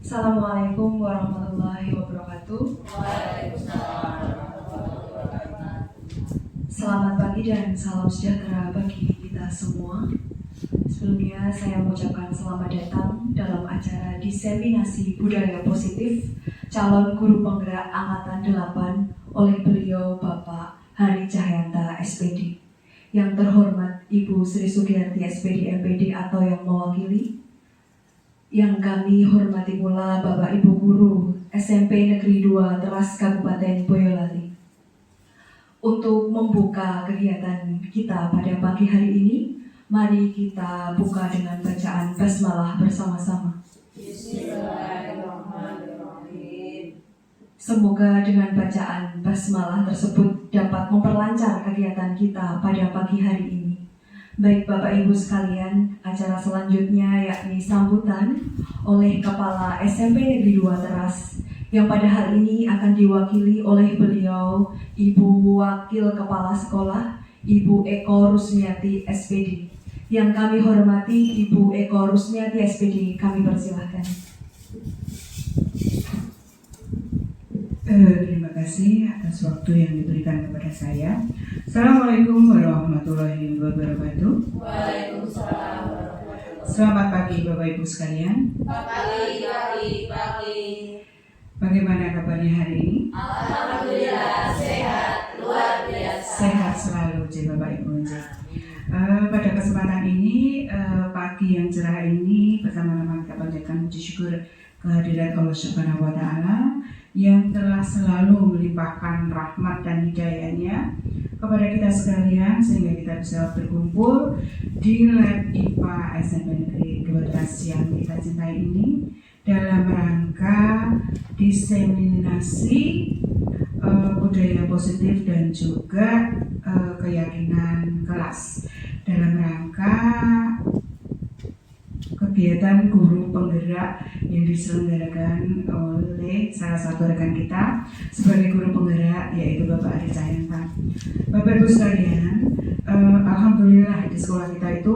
Assalamualaikum warahmatullahi wabarakatuh. Waalaikumsalam warahmatullahi wabarakatuh. Selamat pagi dan salam sejahtera bagi kita semua. Sebelumnya saya mengucapkan selamat datang dalam acara diseminasi budaya positif calon guru penggerak angkatan 8 oleh beliau Bapak Hari Cahyanta SPD. Yang terhormat Ibu Sri Sugiyarti SPD MPD atau yang mewakili. Yang kami hormati pula Bapak Ibu Guru SMP Negeri 2 Teras Kabupaten Boyolali. Untuk membuka kegiatan kita pada pagi hari ini, mari kita buka dengan bacaan basmalah bersama-sama. Bismillahirrahmanirrahim. Semoga dengan bacaan basmalah tersebut dapat memperlancar kegiatan kita pada pagi hari ini. Baik Bapak Ibu sekalian, acara selanjutnya yakni sambutan oleh Kepala SMP Negeri 2 Teras yang pada hari ini akan diwakili oleh beliau Ibu Wakil Kepala Sekolah Ibu Eko Rusmiati SPD. Yang kami hormati Ibu Eko Rusmiati SPD, kami persilahkan. Terima kasih atas waktu yang diberikan kepada saya. Assalamualaikum warahmatullahi wabarakatuh. Waalaikumsalam warahmatullahi wabarakatuh. Selamat pagi Bapak Ibu sekalian. Pagi. Bagaimana kabarnya hari ini? Alhamdulillah sehat, luar biasa. Sehat selalu, Bapak Ibu. Pada kesempatan ini, pagi yang cerah ini, bersama-sama kita panjatkan puji syukur kehadirat Allah Subhanahu wa Ta'ala yang telah selalu melimpahkan rahmat dan hidayahnya kepada kita sekalian sehingga kita bisa berkumpul di lab IPA SMP Negeri 2 Teras yang kita cintai ini dalam rangka diseminasi budaya positif dan juga keyakinan kelas dalam rangka kegiatan guru penggerak yang diselenggarakan oleh salah satu rekan kita sebagai guru penggerak, yaitu Bapak Hari Cahyanta. Bapak Ibu sekalian, alhamdulillah di sekolah kita itu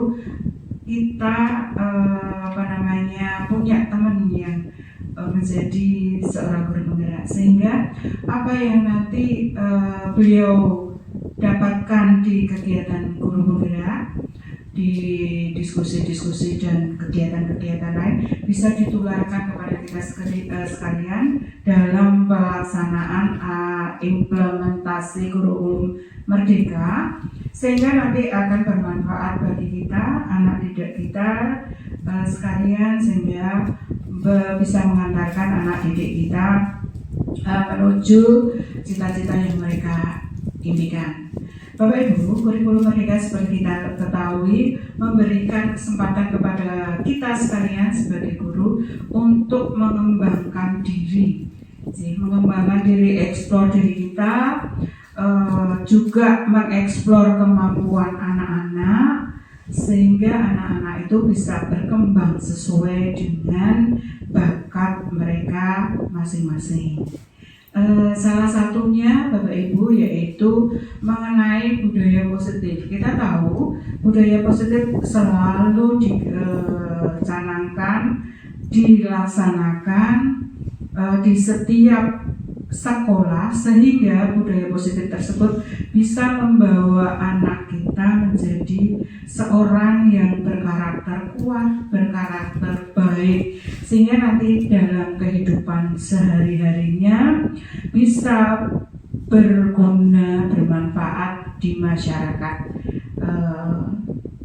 kita punya teman yang menjadi seorang guru penggerak, sehingga apa yang nanti beliau dapatkan di kegiatan guru penggerak, di diskusi-diskusi dan kegiatan-kegiatan lain bisa ditularkan kepada kita sekalian dalam pelaksanaan implementasi kurikulum Merdeka, sehingga nanti akan bermanfaat bagi kita, anak didik kita sekalian, sehingga bisa mengantarkan anak didik kita menuju cita-cita yang mereka impikan. Bapak Ibu, kurikulum Merdeka seperti kita ketahui memberikan kesempatan kepada kita sekalian sebagai guru untuk mengembangkan diri, eksplor diri kita, juga mengeksplor kemampuan anak-anak sehingga anak-anak itu bisa berkembang sesuai dengan bakat mereka masing-masing. Salah satunya Bapak Ibu yaitu mengenai budaya positif. Kita tahu budaya positif selalu dicanangkan, dilaksanakan di setiap sekolah sehingga budaya positif tersebut bisa membawa anak kita menjadi seorang yang berkarakter kuat, berkarakter baik, sehingga nanti dalam kehidupan sehari-harinya bisa berguna, bermanfaat di masyarakat,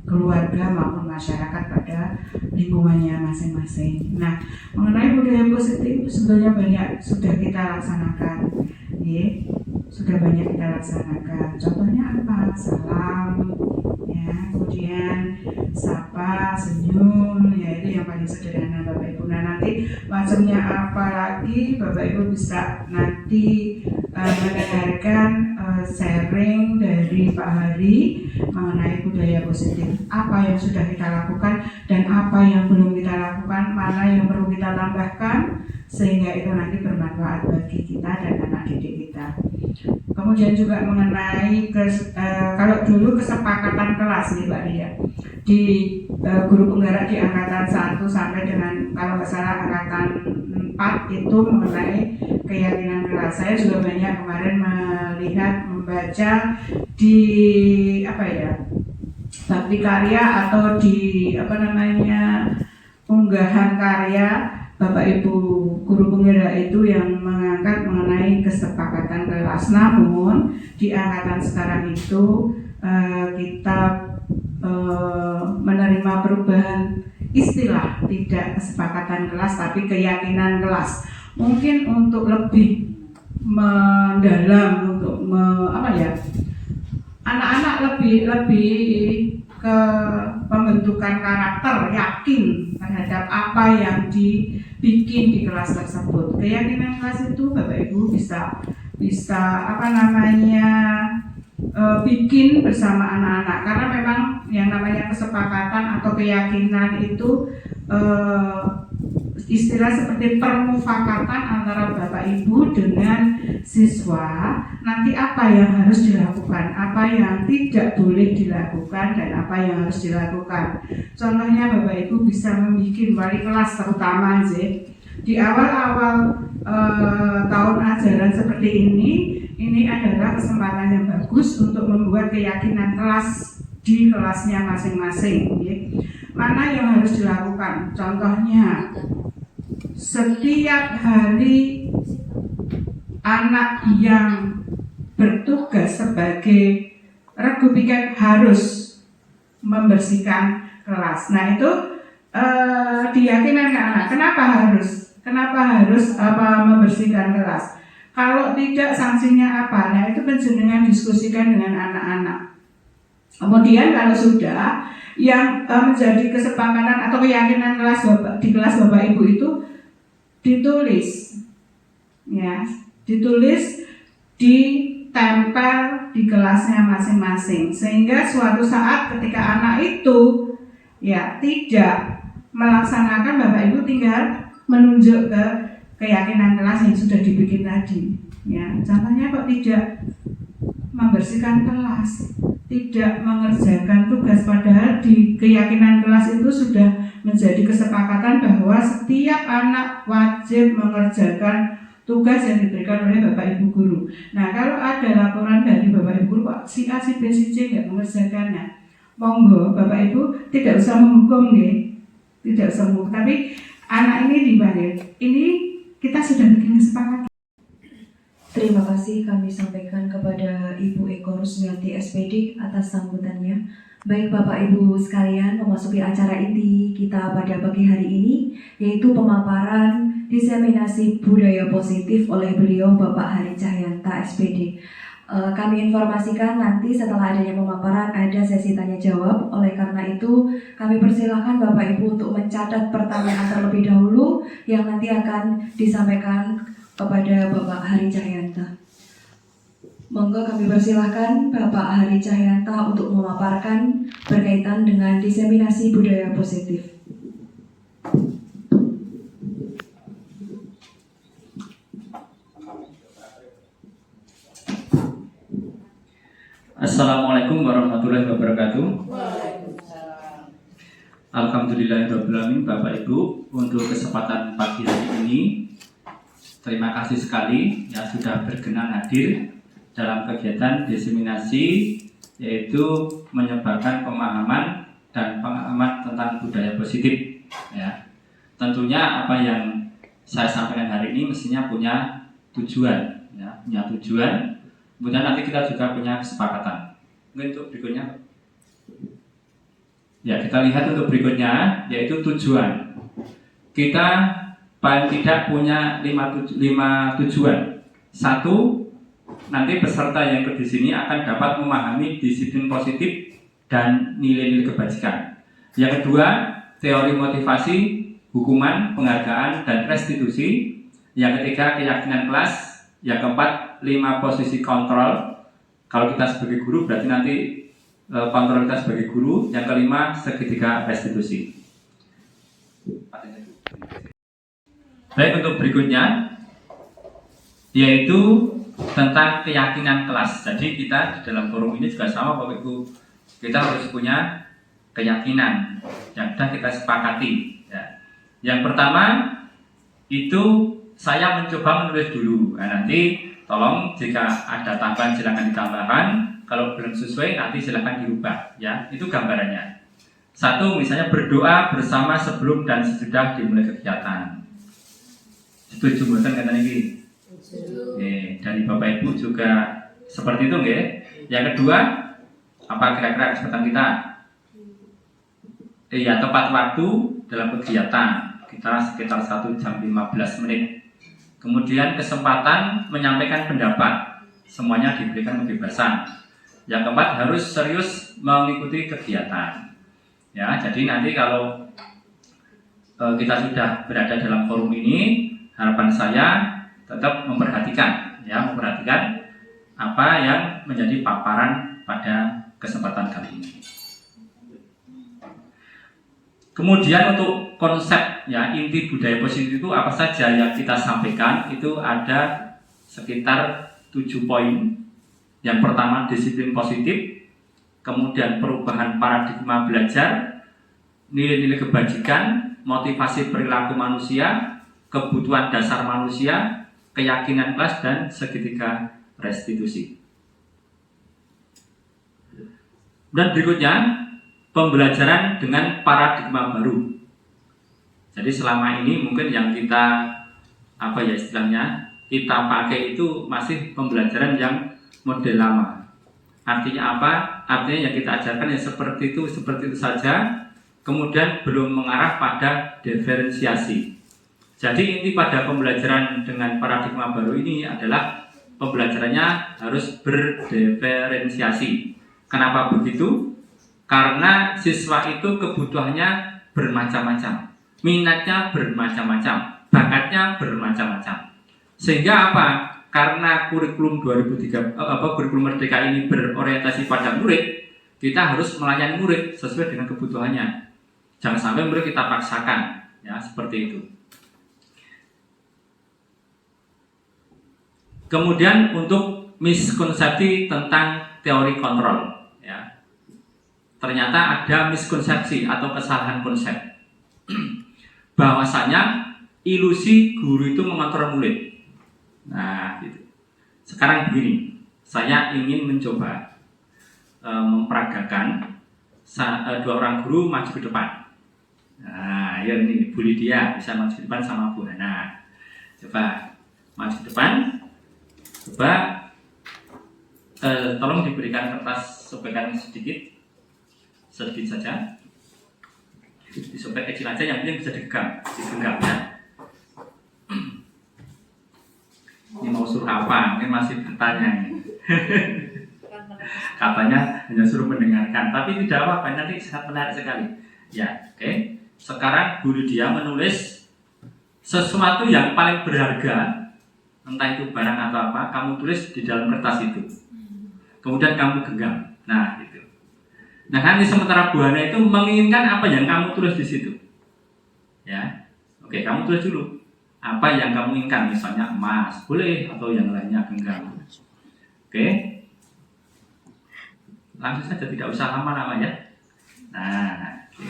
keluarga maupun masyarakat pada lingkungannya masing-masing. Nah, mengenai budaya positif sebenarnya banyak sudah kita laksanakan, sudah banyak kita laksanakan. Contohnya apa? Salam, kemudian sapa, senyum, itu yang paling sederhana Bapak Ibu. Nah, nanti macamnya apa lagi Bapak Ibu bisa nanti mendengarkan sharing dari Pak Hari mengenai budaya positif. Apa yang sudah kita lakukan dan apa yang belum kita lakukan, mana yang perlu kita tambahkan sehingga itu nanti bermanfaat bagi kita dan anak didik kita. Kemudian juga mengenai kalau dulu kesepakatan kelas nih Mbak Ria. di guru penggerak di angkatan 1 sampai dengan kalau nggak salah angkatan 4 itu mengenai keyakinan kelas. Saya juga banyak kemarin melihat membaca di bakti karya atau di unggahan karya Bapak Ibu guru penggerak itu yang mengangkat mengenai kesepakatan kelas. Namun di angkatan sekarang itu kita menerima perubahan istilah, tidak kesepakatan kelas tapi keyakinan kelas. Mungkin untuk lebih mendalam, untuk anak-anak lebih ke pembentukan karakter, yakin terhadap apa yang dibikin di kelas tersebut. Keyakinan kelas itu Bapak Ibu bisa bikin bersama anak-anak, karena memang yang namanya kesepakatan atau keyakinan itu istilah seperti permufakatan antara Bapak Ibu dengan siswa. Nanti apa yang harus dilakukan, apa yang tidak boleh dilakukan, dan apa yang harus dilakukan. Contohnya Bapak Ibu bisa membuat wali kelas, terutama di awal-awal tahun ajaran seperti ini adalah kesempatan yang bagus untuk membuat keyakinan kelas di kelasnya masing-masing. Mana yang harus dilakukan? Contohnya, setiap hari anak yang bertugas sebagai regu piket harus membersihkan kelas. Nah itu diyakinkan ke anak. Kenapa harus membersihkan kelas? Kalau tidak sanksinya apa? Nah itu penjenengan diskusikan dengan anak-anak. Kemudian kalau sudah yang menjadi kesepakatan atau keyakinan kelas di kelas Bapak Ibu itu ditulis, ditempel di kelasnya masing-masing, sehingga suatu saat ketika anak itu tidak melaksanakan, Bapak Ibu tinggal menunjuk ke keyakinan kelas yang sudah dibikin tadi. Contohnya kok tidak membersihkan kelas, tidak mengerjakan tugas, padahal di keyakinan kelas itu sudah menjadi kesepakatan bahwa setiap anak wajib mengerjakan tugas yang diberikan oleh Bapak Ibu guru. Nah kalau ada laporan dari Bapak Ibu guru, kok si A, si B, si C nggak mengerjakannya, monggo Bapak Ibu tidak usah menghukum, tidak usah menghukum, tapi anak ini dipanggil, ini kita sudah bikin kesepakatan. Terima kasih kami sampaikan kepada Ibu Eko Rusmiati SPD atas sambutannya. Baik Bapak Ibu sekalian, memasuki acara inti kita pada pagi hari ini, yaitu pemaparan diseminasi budaya positif oleh beliau Bapak Hari Cahyanta SPD. Kami informasikan nanti setelah adanya pemaparan ada sesi tanya jawab. Oleh karena itu kami persilahkan Bapak Ibu untuk mencatat pertanyaan terlebih dahulu yang nanti akan disampaikan kepada Bapak Hari Cahyanta. Monggo kami persilahkan Bapak Hari Cahyanta untuk memaparkan berkaitan dengan diseminasi budaya positif. Assalamualaikum warahmatullahi wabarakatuh. Waalaikumsalam. Alhamdulillahirrahmanirrahim. Bapak Ibu, untuk kesempatan pagi hari ini, terima kasih sekali yang sudah berkenan hadir dalam kegiatan diseminasi, yaitu menyebarkan pemahaman dan pengalaman tentang budaya positif. Tentunya apa yang saya sampaikan hari ini mestinya punya tujuan, punya tujuan. Kemudian nanti kita juga punya kesepakatan. Mungkin untuk berikutnya, kita lihat untuk berikutnya, yaitu tujuan. Kita paling tidak punya 5 tujuan. 1, nanti peserta yang ikut di sini akan dapat memahami disiplin positif dan nilai-nilai kebajikan. Yang kedua, teori motivasi, hukuman, penghargaan, dan restitusi. Yang ketiga, keyakinan kelas. Yang keempat, 5 posisi kontrol. Kalau kita sebagai guru berarti nanti kontrol kita sebagai guru. Yang kelima, segitiga restitusi. Baik, untuk berikutnya yaitu tentang keyakinan kelas. Jadi kita di dalam forum ini juga sama Bapak Ibu, kita harus punya keyakinan yang sudah kita sepakati. Ya. Yang pertama itu saya mencoba menulis dulu. Nah, nanti tolong jika ada tambahan silakan ditambahkan. Kalau belum sesuai nanti silakan dirubah. Ya, itu gambarannya. Satu, misalnya berdoa bersama sebelum dan sesudah dimulai kegiatan. Setuju mboten katanya ini? Dari Bapak Ibu juga seperti itu nggih. Yang kedua, apa kira-kira kesempatan kita? Iya, tepat waktu dalam kegiatan. Kita sekitar 1 jam 15 menit. Kemudian kesempatan menyampaikan pendapat. Semuanya diberikan kebebasan. Yang keempat, harus serius mengikuti kegiatan. Ya, jadi nanti kalau kita sudah berada dalam forum ini, harapan saya tetap memperhatikan apa yang menjadi paparan pada kesempatan kali ini. Kemudian untuk konsep ya inti budaya positif itu apa saja yang kita sampaikan itu ada sekitar 7 poin. Yang pertama disiplin positif, kemudian perubahan paradigma belajar, nilai-nilai kebajikan, motivasi perilaku manusia, kebutuhan dasar manusia, keyakinan kelas, dan segitiga restitusi. Dan berikutnya, pembelajaran dengan paradigma baru. Jadi selama ini mungkin yang kita kita pakai itu masih pembelajaran yang model lama. Artinya apa? Artinya yang kita ajarkan ya seperti itu saja. Kemudian belum mengarah pada diferensiasi. Jadi inti pada pembelajaran dengan paradigma baru ini adalah pembelajarannya harus berdiferensiasi. Kenapa begitu? Karena siswa itu kebutuhannya bermacam-macam, minatnya bermacam-macam, bakatnya bermacam-macam. Sehingga apa? Karena kurikulum kurikulum Merdeka ini berorientasi pada murid, kita harus melayani murid sesuai dengan kebutuhannya. Jangan sampai murid kita paksakan, ya seperti itu. Kemudian untuk miskonsepsi tentang teori kontrol, ya. Ternyata ada miskonsepsi atau kesalahan konsep. Bahwasanya ilusi guru itu mengontrol murid. Nah, gitu. Sekarang begini, saya ingin mencoba memperagakan 2 orang guru maju ke depan. Nah, ya ini Bu Lydia bisa maju ke depan sama Bu Hana. Coba maju ke depan. Coba tolong diberikan kertas sobekan sedikit saja. Disobek kecil aja, yang penting bisa digenggam ya. Ini mau suruh apa? Ini masih bertanya ini. Katanya hanya suruh mendengarkan, tapi tidak apa-apa, nanti sangat menarik sekali. Ya, oke. Sekarang Bu Lydia menulis sesuatu yang paling berharga, entah itu barang atau apa, kamu tulis di dalam kertas itu. Kemudian kamu genggam. Nah, gitu. Nah, nanti sementara Bu Hana itu menginginkan apa yang kamu tulis di situ. Ya. Oke, kamu tulis dulu. Apa yang kamu inginkan, misalnya emas, boleh, atau yang lainnya genggam. Oke. Langsung saja, tidak usah lama-lama ya. Nah, oke.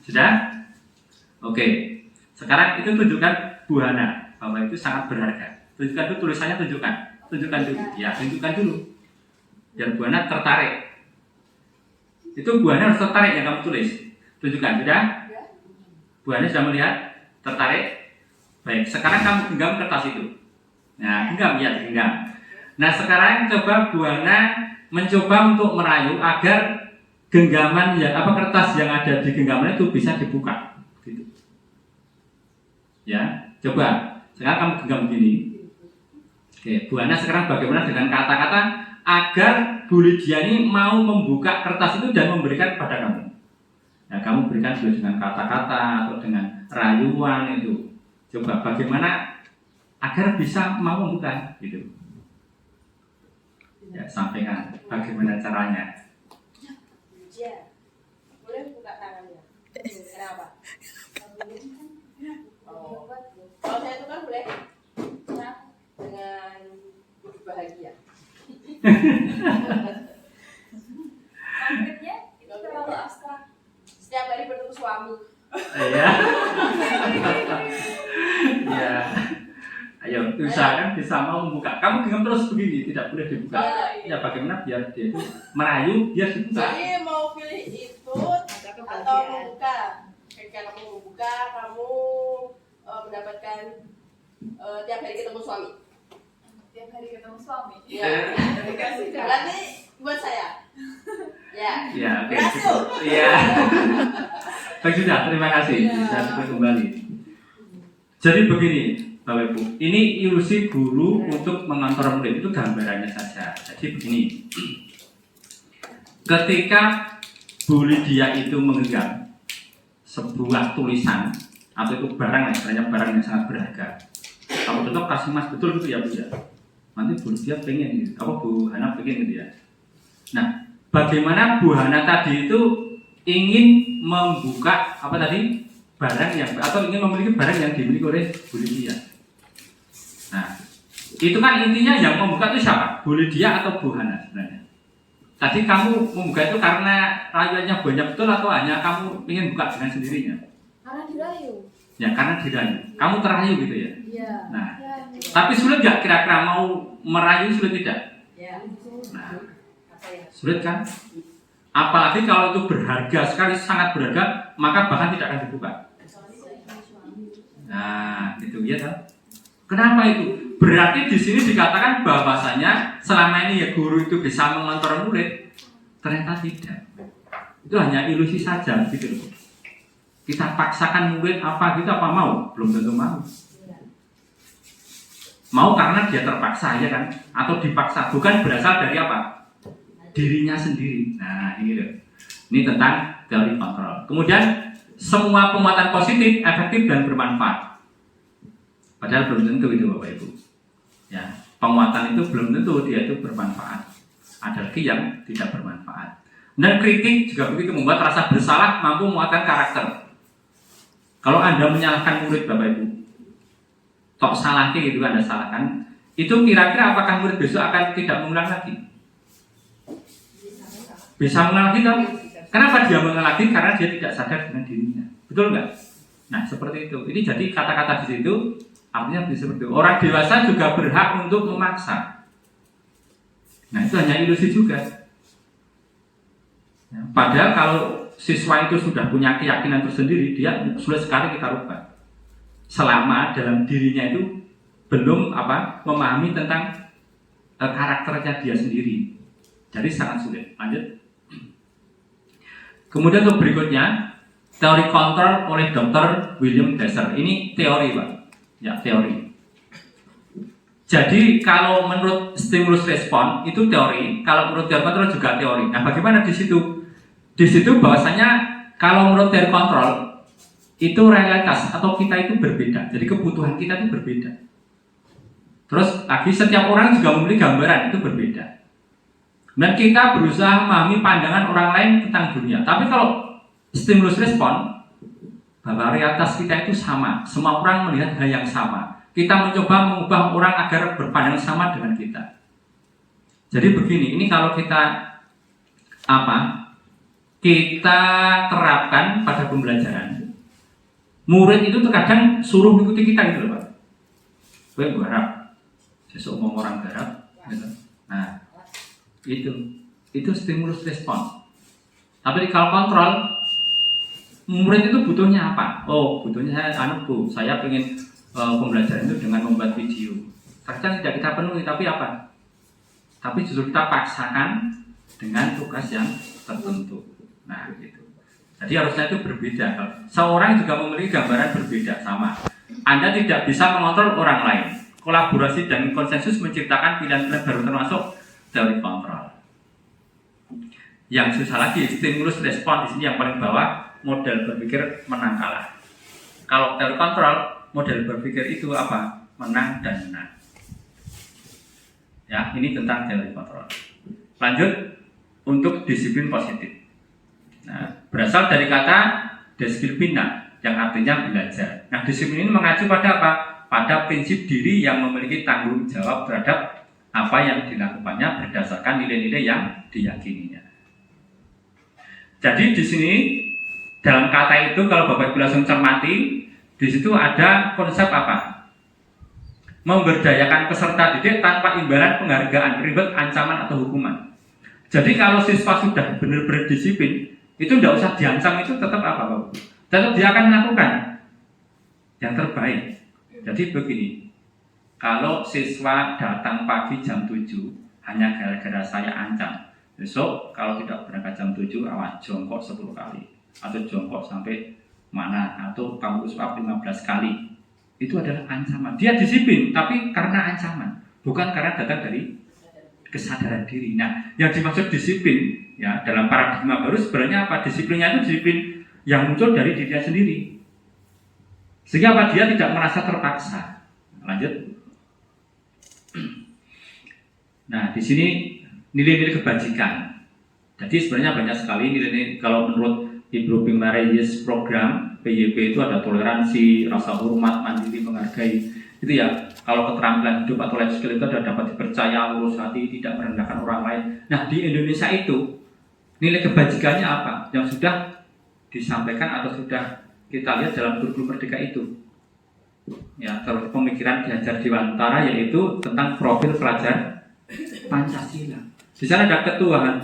Sudah? Oke. Sekarang itu tunjukkan Bu Hana bahwa itu sangat berharga. Tunjukkan itu tulisannya, tunjukkan dulu. Ya, tunjukkan dulu. Biar Bu Hana tertarik. Itu Bu Hana harus tertarik yang kamu tulis. Tunjukkan, sudah? Bu Hana sudah melihat? Tertarik? Baik, sekarang kamu genggam kertas itu. Nah, genggam. Nah, sekarang coba Bu Hana mencoba untuk merayu agar genggaman kertas yang ada di genggaman itu bisa dibuka. Gitu. Ya, coba. Sekarang kamu genggam begini. Oke, Bu Hana sekarang bagaimana dengan kata-kata agar Bu Lydia ini mau membuka kertas itu dan memberikan kepada kamu. Nah, kamu berikan dengan kata-kata atau dengan rayuan itu. Coba bagaimana agar bisa mau membuka gitu. Ya, sampaikan bagaimana caranya. Ya, boleh buka tangannya. Kenapa? Oh, kalau saya itu kan boleh dengan bahagia. Konkretnya itu terlalu abstrak. suami. Ya. Ya. Ayo, usahakan bisa mau membuka. Kamu genggam terus begini, tidak boleh dibuka. Ya, bagaimana biar dia itu merayu, dia dibuka. Jadi mau pilih itu atau membuka. Ketika kamu membuka, kamu mendapatkan tiap hari ketemu suami. Tiap hari ketemu suami. Ya. Berarti buat saya. Ya. Ya, oke. Berhasil. Iya. Baik, sudah, terima kasih. Sudah cukup kembali. Jadi begini, Bapak Ibu, ini ilusi guru untuk mengontrol murid, itu gambarannya saja. Jadi begini, ketika Bu Lydia itu menggenggam sebuah tulisan atau itu barang, istilahnya barang yang sangat berharga, kamu tetap kasih Mas, betul gitu ya Bu ya. Nanti Bu Lydia pengen gitu, apa Bu Hana pengen gitu ya. Nah, bagaimana Bu Hana tadi itu ingin membuka apa tadi barang yang atau ingin memiliki barang yang dimiliki oleh Bu Lydia. Nah, itu kan intinya yang membuka itu siapa? Bu Lydia atau Bu Hana sebenarnya? Tadi kamu membuka itu karena rayuannya banyak betul atau hanya kamu ingin buka dengan sendirinya? Karena dirayu. Ya, karena dirayu. Kamu terayu gitu ya? Iya. Nah, tapi sulit nggak kira-kira mau merayu, sulit tidak? Ya. Nah, Apa ya? sulit kan? Apalagi kalau itu berharga sekali, sangat berharga, maka bahkan tidak akan dibuka. Nah, itu ya kan? Kenapa itu? Berarti di sini dikatakan bahwasanya selama ini ya guru itu bisa mengontrol murid, ternyata tidak. Itu hanya ilusi saja gitu loh. Kita paksakan murid apa gitu apa mau? Belum tentu mau. Mau karena dia terpaksa ya kan? Atau dipaksa, bukan berasal dari apa? Dirinya sendiri. Nah, ini loh. Ini tentang teori kontrol. Kemudian semua penguatan positif, efektif dan bermanfaat. Padahal belum tentu itu Bapak Ibu. Ya, penguatan itu belum tentu dia itu bermanfaat. Ada lagi yang tidak bermanfaat. Dan kritik juga begitu, membuat rasa bersalah, mampu menguatkan karakter. Kalau Anda menyalahkan murid Bapak Ibu, tok salahnya gitu Anda salahkan, itu kira-kira apakah murid besok akan tidak mengulang lagi? Bisa mengulang lagi kan? Kenapa dia mengulang lagi? Karena dia tidak sadar dengan dirinya. Betul nggak? Nah, seperti itu. Ini jadi kata-kata di situ artinya seperti itu. Orang dewasa juga berhak untuk memaksa. Nah, itu hanya ilusi juga. Ya, padahal kalau siswa itu sudah punya keyakinan tersendiri, dia sulit sekali kita rubah. Selama dalam dirinya itu belum memahami tentang karakternya dia sendiri. Jadi sangat sulit. Lanjut. Kemudian untuk berikutnya, teori kontrol oleh Dr. William Glasser. Ini teori, Pak. Ya, teori. Jadi kalau menurut stimulus respon itu teori, kalau menurut teori kontrol juga teori. Nah, bagaimana di situ? Di situ bahwasanya kalau menurut teori kontrol itu realitas atau kita itu berbeda. Jadi kebutuhan kita itu berbeda. Terus lagi setiap orang juga memiliki gambaran itu berbeda. Dan kita berusaha memahami pandangan orang lain tentang dunia. Tapi kalau stimulus respon, bahwa realitas kita itu sama. Semua orang melihat hal yang sama. Kita mencoba mengubah orang agar berpandangan sama dengan kita. Jadi begini, ini kalau kita kita terapkan pada pembelajaran, murid itu terkadang suruh mengikuti kita gitu loh Pak. Gue garap, besok mau orang garap, gitu. Nah, itu stimulus respon. Tapi kalau kontrol, murid itu butuhnya apa? Oh, butuhnya saya pengen pembelajaran itu dengan membuat video. Terkadang tidak kita penuhi, tapi apa? Tapi justru kita paksakan dengan tugas yang tertentu. Nah, gitu. Jadi harusnya itu berbeda. Seorang juga memiliki gambaran berbeda sama. Anda tidak bisa mengontrol orang lain. Kolaborasi dan konsensus menciptakan pilihan-pilihan baru termasuk teori kontrol. Yang susah lagi, stimulus respon di sini yang paling bawah, model berpikir menang kalah. Kalau teori kontrol, model berpikir itu apa? Menang dan menang. Ya, ini tentang teori kontrol. Lanjut untuk disiplin positif. Nah, berasal dari kata disiplina yang artinya belajar. Nah, disiplin ini mengacu pada apa? Pada prinsip diri yang memiliki tanggung jawab terhadap apa yang dilakukannya berdasarkan nilai-nilai yang diyakininya. Jadi di sini dalam kata itu kalau Bapak Ibu langsung cermati, di situ ada konsep apa? Memberdayakan peserta didik tanpa imbalan penghargaan, ribet, ancaman atau hukuman. Jadi kalau siswa sudah benar-benar disiplin, itu tidak usah diancam, itu tetap apa Bapak? Tetap dia akan melakukan yang terbaik. Jadi begini, kalau siswa datang pagi jam 7 hanya gara-gara saya ancam, besok kalau tidak berangkat jam 7 awas jongkok 10 kali atau jongkok sampai mana atau kamu suap 15 kali. Itu adalah ancaman. Dia disiplin tapi karena ancaman, bukan karena datang dari kesadaran diri. Nah, yang dimaksud disiplin ya dalam paradigma baru sebenarnya apa? Disiplinnya itu disiplin yang muncul dari dirinya sendiri. Sehingga apa? Dia tidak merasa terpaksa. Lanjut. Nah, di sini nilai-nilai kebajikan. Jadi sebenarnya banyak sekali nilai-nilai. Kalau menurut Ibnu Bimarayes program PYP itu ada toleransi, rasa hormat, mandiri, menghargai. Itu ya, kalau keterampilan hidup atau life skill itu ada dapat dipercaya, lurus hati, tidak merendahkan orang lain. Nah, di Indonesia itu nilai kebajikannya apa? Yang sudah disampaikan atau sudah kita lihat dalam kurikulum Merdeka itu. Ya, terus pemikiran Ki Hajar Dewantara yaitu tentang profil pelajar Pancasila. Di sana ada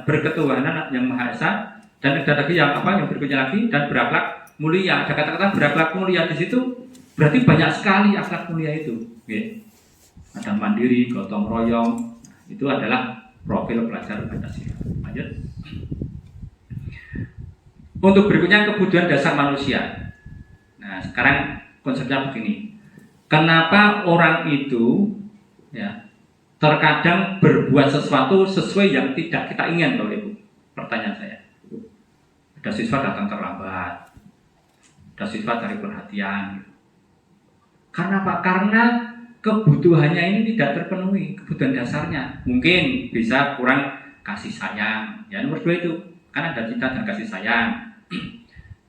berketuhanan yang Maha Esa, dan ada lagi yang apa? Yang berikutnya lagi, dan berakhlak mulia. Ada kata-kata berakhlak mulia di situ, berarti banyak sekali akhlak mulia itu. Oke. Ada mandiri, gotong royong, itu adalah profil pelajar Pancasila. Lanjut. Untuk berikutnya kebutuhan dasar manusia. Nah, sekarang konsepnya begini. Kenapa orang itu ya terkadang berbuat sesuatu sesuai yang tidak kita inginkan, Bapak Ibu? Pertanyaan saya. Ada siswa datang terlambat, ada siswa cari perhatian. Karena apa? Karena kebutuhannya ini tidak terpenuhi, kebutuhan dasarnya. Mungkin bisa kurang kasih sayang. Ya, nomor 2 itu, kan ada cinta dan kasih sayang.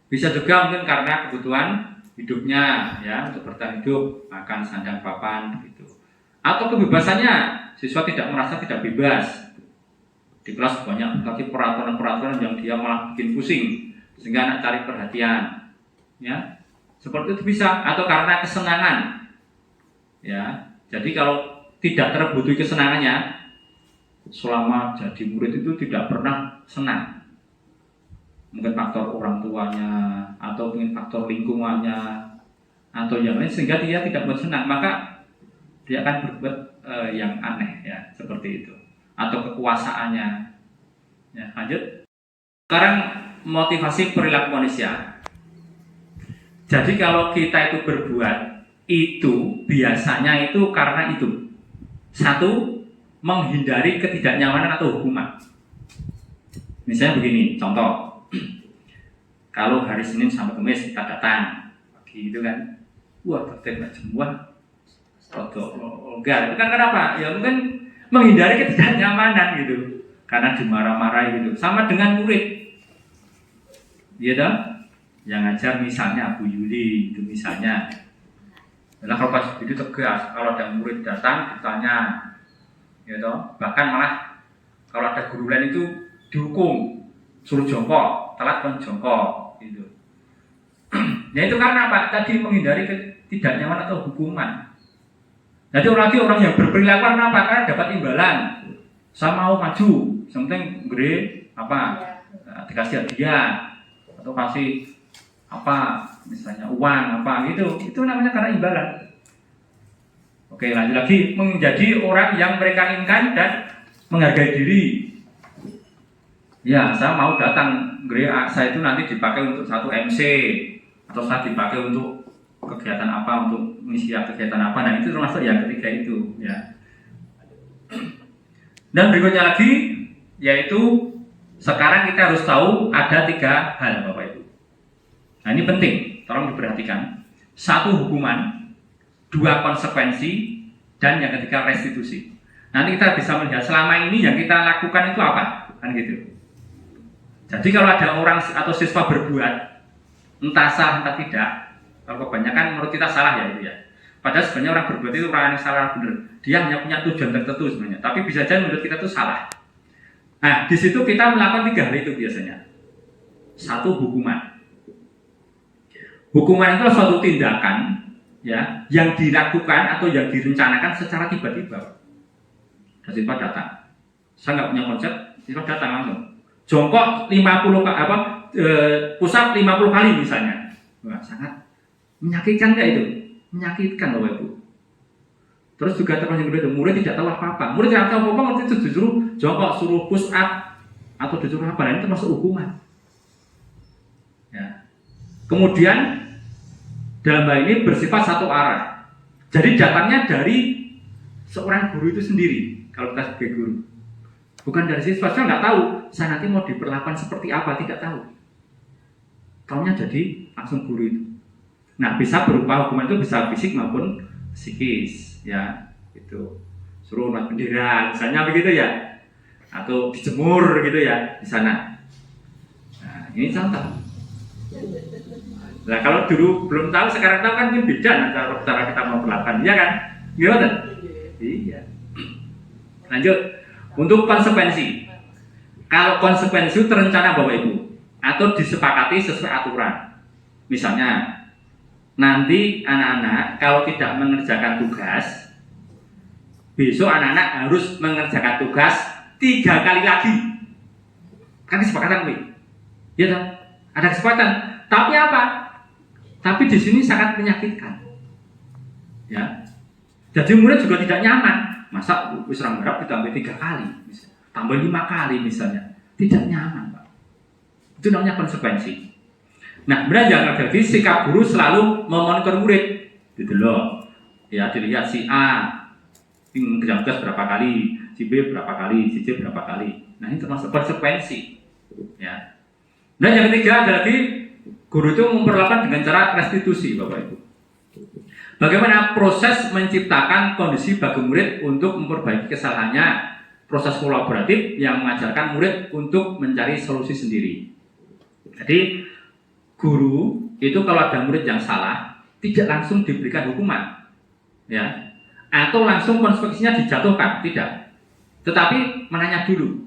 Bisa juga mungkin karena kebutuhan hidupnya, ya, untuk bertahan hidup, makan, sandang, papan, gitu. Atau kebebasannya, siswa tidak merasa tidak bebas. Di kelas banyak lagi peraturan-peraturan yang dia malah bikin pusing, sehingga anak cari perhatian, ya, seperti itu bisa. Atau karena kesenangan, ya. Jadi kalau tidak terbutuhi kesenangannya, selama jadi murid itu tidak pernah senang. Mungkin faktor orang tuanya, atau mungkin faktor lingkungannya, atau yang lain, sehingga dia tidak buat senang, maka dia akan berbuat yang aneh, ya, seperti itu. Atau kekuasaannya. Ya, lanjut. Sekarang motivasi perilaku manusia. Jadi kalau kita itu berbuat itu biasanya itu karena itu. Satu, menghindari ketidaknyamanan atau hukuman. Misalnya begini, contoh. Kalau hari Senin sampai Kamis kita datang pagi itu kan, wah tertib semua, enggak, itu kan kenapa? Ya mungkin menghindari ketidaknyamanan gitu, karena dimarah-marahi gitu. Sama dengan murid, ya toh, yang ngajar misalnya Bu Yuli itu misalnya, adalah kalau pas itu tegas, kalau ada murid datang ditanya, ya toh, bahkan malah kalau ada guru lain itu dihukum, suruh jongkok, telat pun jongkok, gitu. Ya itu karena apa? Tadi menghindari ketidaknyamanan atau hukuman. Jadi orang yang berperilaku karena apa? Karena dapat imbalan. Saya mau maju, penting gede apa? Dikasih hadiah atau kasih apa? Misalnya uang apa gitu. Itu namanya karena imbalan. Oke, lanjut lagi, menjadi orang yang mereka inginkan dan menghargai diri. Ya, saya mau datang gereja saya itu nanti dipakai untuk satu MC atau saya dipakai untuk kegiatan apa, untuk misi kegiatan apa. Nah, itu termasuk yang ketiga itu, ya. Dan berikutnya lagi yaitu sekarang kita harus tahu ada 3 hal, Bapak Ibu. Nah, ini penting, tolong diperhatikan. 1, hukuman, 2, konsekuensi, dan yang ketiga restitusi. Nanti kita bisa melihat selama ini yang kita lakukan itu apa, kan gitu. Jadi kalau ada orang atau siswa berbuat entah salah entah tidak, kalau kebanyakan menurut kita salah ya itu ya. Padahal sebenarnya orang berbuat itu orang yang salah benar. Dia hanya punya tujuan tertentu sebenarnya. Tapi bisa jadi menurut kita itu salah. Nah, di situ kita melakukan 3 hal itu biasanya. 1, hukuman. Hukuman itu suatu tindakan ya yang dilakukan atau yang direncanakan secara tiba-tiba. Siswa datang, saya nggak punya konsep, siswa datang langsung. Jongkok 50 pusat 50 kali misalnya. Wah, sangat menyakitkan nggak itu? Menyakitkan Bapak Ibu. Terus juga termasuk kedua itu murid tidak tahu apa-apa. Murid tidak tahu apa-apa itu disuruh jongkok, suruh push up atau disuruh apa? Nah, itu termasuk hukuman. Ya. Kemudian dalam hal ini bersifat satu arah. Jadi datangnya dari seorang guru itu sendiri. Kalau kita sebagai guru, bukan dari siswa. Saya nggak tahu saya nanti mau diperlakukan seperti apa, tidak tahu. Taunya jadi langsung guru itu. Nah, bisa berupa hukuman itu bisa fisik maupun psikis, ya, itu suruh naik bendera, misalnya begitu ya, atau dijemur gitu ya di sana. Nah, ini contoh. Nah, kalau dulu belum tahu, sekarang tahu kan ini beda cara kita mau perlakukan, ya kan? Gimana? Iya. Lanjut, untuk konsekuensi. Kalau konsekuensi terencana Bapak Ibu atau disepakati sesuai aturan. Misalnya, nanti anak-anak kalau tidak mengerjakan tugas, besok anak-anak harus mengerjakan tugas 3 kali lagi. Kan kesepakatan, Pak? Ya toh? Ada kesepakatan. Tapi apa? Tapi di sini sangat menyakitkan. Ya. Jadi murid juga tidak nyaman. Masa wis orang garap ditambah 3 kali, misalnya. Tambah 5 kali misalnya, tidak nyaman, Pak. Itu namanya konsekuensi. Nah, benar jangan terjadi sikap guru selalu memonitor murid, gitu loh. Ya, dilihat si A kerja tugas berapa kali, si B berapa kali, si C berapa kali. Nah, ini termasuk konsekuensi. Ya. Dan yang ketiga ada lagi guru itu memperlakukan dengan cara restitusi, Bapak Ibu. Bagaimana proses menciptakan kondisi bagi murid untuk memperbaiki kesalahannya, proses kolaboratif yang mengajarkan murid untuk mencari solusi sendiri. Jadi guru itu kalau ada murid yang salah tidak langsung diberikan hukuman, ya, atau langsung konsekuensinya dijatuhkan, tidak. Tetapi menanya dulu,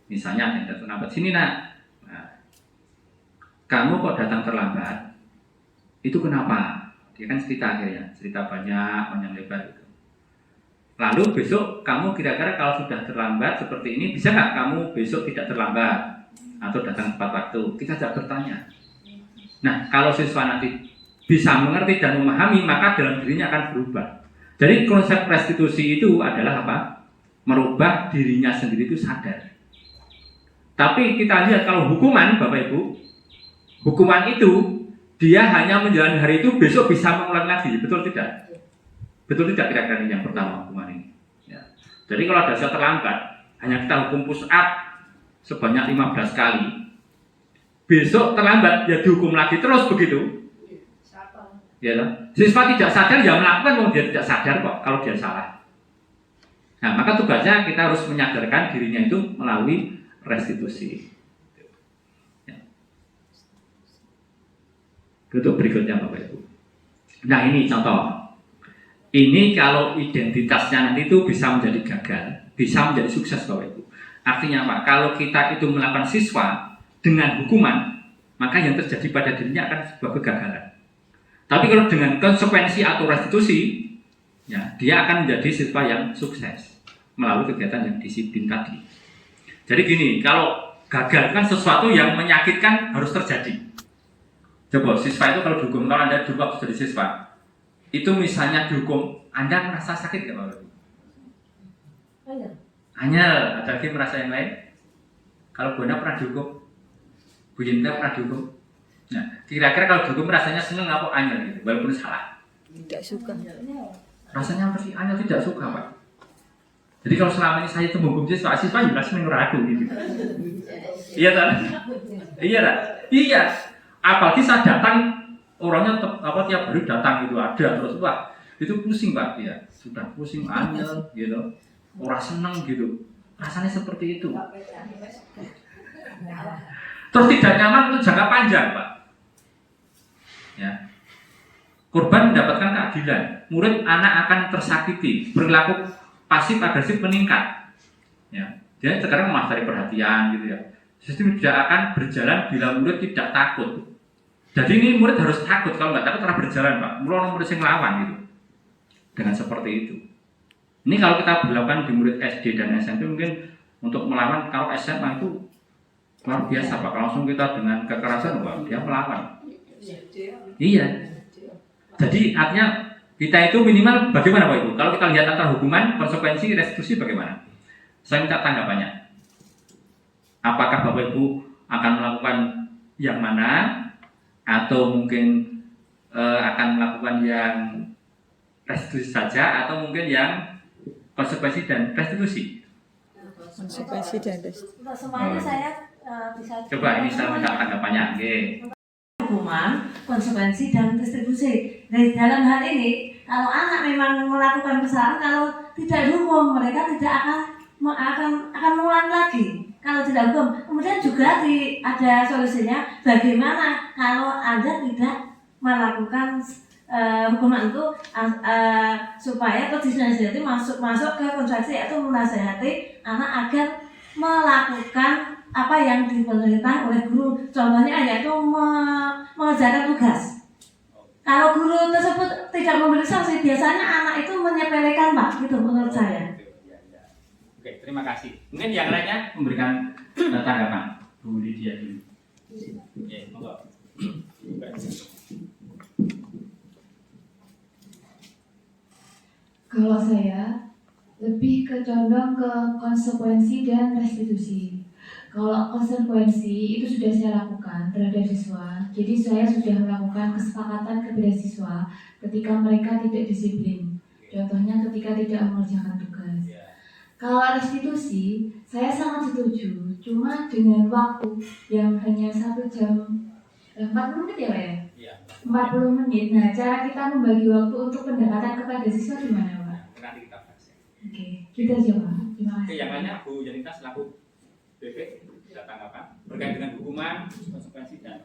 misalnya yang datang terlambat, sini nak, nah, kamu kok datang terlambat, itu kenapa? Dia kan cerita akhirnya, cerita banyak, panjang lebar gitu. Lalu besok kamu kira-kira kalau sudah terlambat seperti ini, bisa nggak kamu besok tidak terlambat atau datang tepat waktu? Kita tidak bertanya. Nah, kalau siswa nanti bisa mengerti dan memahami, maka dalam dirinya akan berubah. Jadi konsep restitusi itu adalah apa? Merubah dirinya sendiri itu sadar. Tapi kita lihat kalau hukuman, Bapak Ibu, hukuman itu dia hanya menjalani hari itu, besok bisa mengulang lagi, betul tidak? Betul tidak kira-kira yang pertama hukuman ini? Ya. Jadi kalau ada siswa terlambat, hanya kita hukum push up sebanyak 15 kali. Besok terlambat, ya dihukum lagi terus begitu. Ya, siswa tidak sadar, ya melakukan, mau dia tidak sadar kok kalau dia salah. Nah, maka tugasnya kita harus menyadarkan dirinya itu melalui restitusi. Untuk berikutnya Bapak Ibu. Nah, ini contoh. Ini kalau identitasnya nanti itu bisa menjadi gagal, bisa menjadi sukses Bapak Ibu. Artinya apa? Kalau kita itu melakukan siswa dengan hukuman, maka yang terjadi pada dirinya akan sebuah kegagalan. Tapi kalau dengan konsekuensi atau restitusi, ya, dia akan menjadi siswa yang sukses melalui kegiatan yang disiplin tadi. Jadi gini, kalau gagal kan sesuatu yang menyakitkan harus terjadi. Coba siswa itu kalau dihukum, kalau Anda dulu waktu jadi siswa, itu misalnya dihukum, Anda merasa sakit nggak Bapak? Hanya ada lagi merasa yang lain. Kalau Bu Anda pernah dihukum, Bu Yinta pernah dihukum. Nah, kira-kira kalau dihukum rasanya seneng apa anyel gitu, walaupun salah? Tidak suka. Rasanya apa sih? Anyel tidak suka Pak. Jadi kalau selama ini saya itu menghukum siswa jelas menurut aku gitu. Iya tak? Iya tak? Iya. Apalagi saya datang, orangnya tiap hari datang gitu, ada terus, wah itu pusing Pak, ya sudah pusing, anyel gitu, orang seneng gitu, rasanya seperti itu. Terus tidak nyaman untuk jangka panjang Pak. Ya. Korban mendapatkan keadilan, murid anak akan tersakiti, berlaku pasif agresif meningkat. Ya. Dia sekarang mencari perhatian gitu ya. Sistem tidak akan berjalan bila murid tidak takut Jadi ini murid harus takut, kalau nggak takut terus berjalan Pak. Mulai murid yang lawan gitu. Dengan seperti itu. Ini kalau kita berlakukan di murid SD dan SMP mungkin untuk melawan, kalau SMA itu luar biasa Pak. Kalau langsung kita dengan kekerasan Pak, dia melawan. Iya. Jadi artinya kita itu minimal bagaimana Pak Ibu? Kalau kita lihat antara hukuman, konsekuensi, restitusi bagaimana? Saya minta tanggapannya. Apakah Bapak Ibu akan melakukan yang mana? Atau mungkin akan melakukan yang restitusi saja, atau mungkin yang konsekuensi dan restitusi? Konsekuensi dan restitusi. Untuk semuanya saya bisa Coba ini saya minta tanggapannya. Oke. hukuman, konsekuensi dan restitusi. Dari dalam hal ini, kalau anak memang melakukan kesalahan, kalau tidak dihukum, mereka tidak akan mengulang lagi. Kalau tidak hukum, kemudian juga ada solusinya. Bagaimana kalau Anda tidak melakukan hukuman itu supaya kedisiplinan masuk ke konsekuensi, yaitu menasihati anak agar melakukan apa yang diperintahkan oleh guru. Contohnya yaitu mengerjakan tugas. Kalau guru tersebut tidak memberi sanksi, biasanya anak itu menyepelekan Pak, gitu menurut saya. Oke, terima kasih. Mungkin yang lainnya memberikan tanggapan. Bu Lydia dulu. Oke, monggo. Kalau saya lebih condong ke konsekuensi dan restitusi. Kalau konsekuensi itu sudah saya lakukan terhadap siswa, jadi saya sudah melakukan kesepakatan kepada siswa ketika mereka tidak disiplin. Contohnya ketika tidak mengerjakan tugas. Kalau restitusi, saya sangat setuju, cuma dengan waktu yang hanya 1 jam 40 menit ya Pak ya? Iya. 40 menit. Nah, cara kita membagi waktu untuk pendekatan kepada siswa gimana Pak? Nanti kita bahas. Oke, kita aja Pak. Terima Oke, kasih. yang lainnya Bu Yanita selaku BP bisa tanggapan berkait dengan hukuman, konsekuensi dan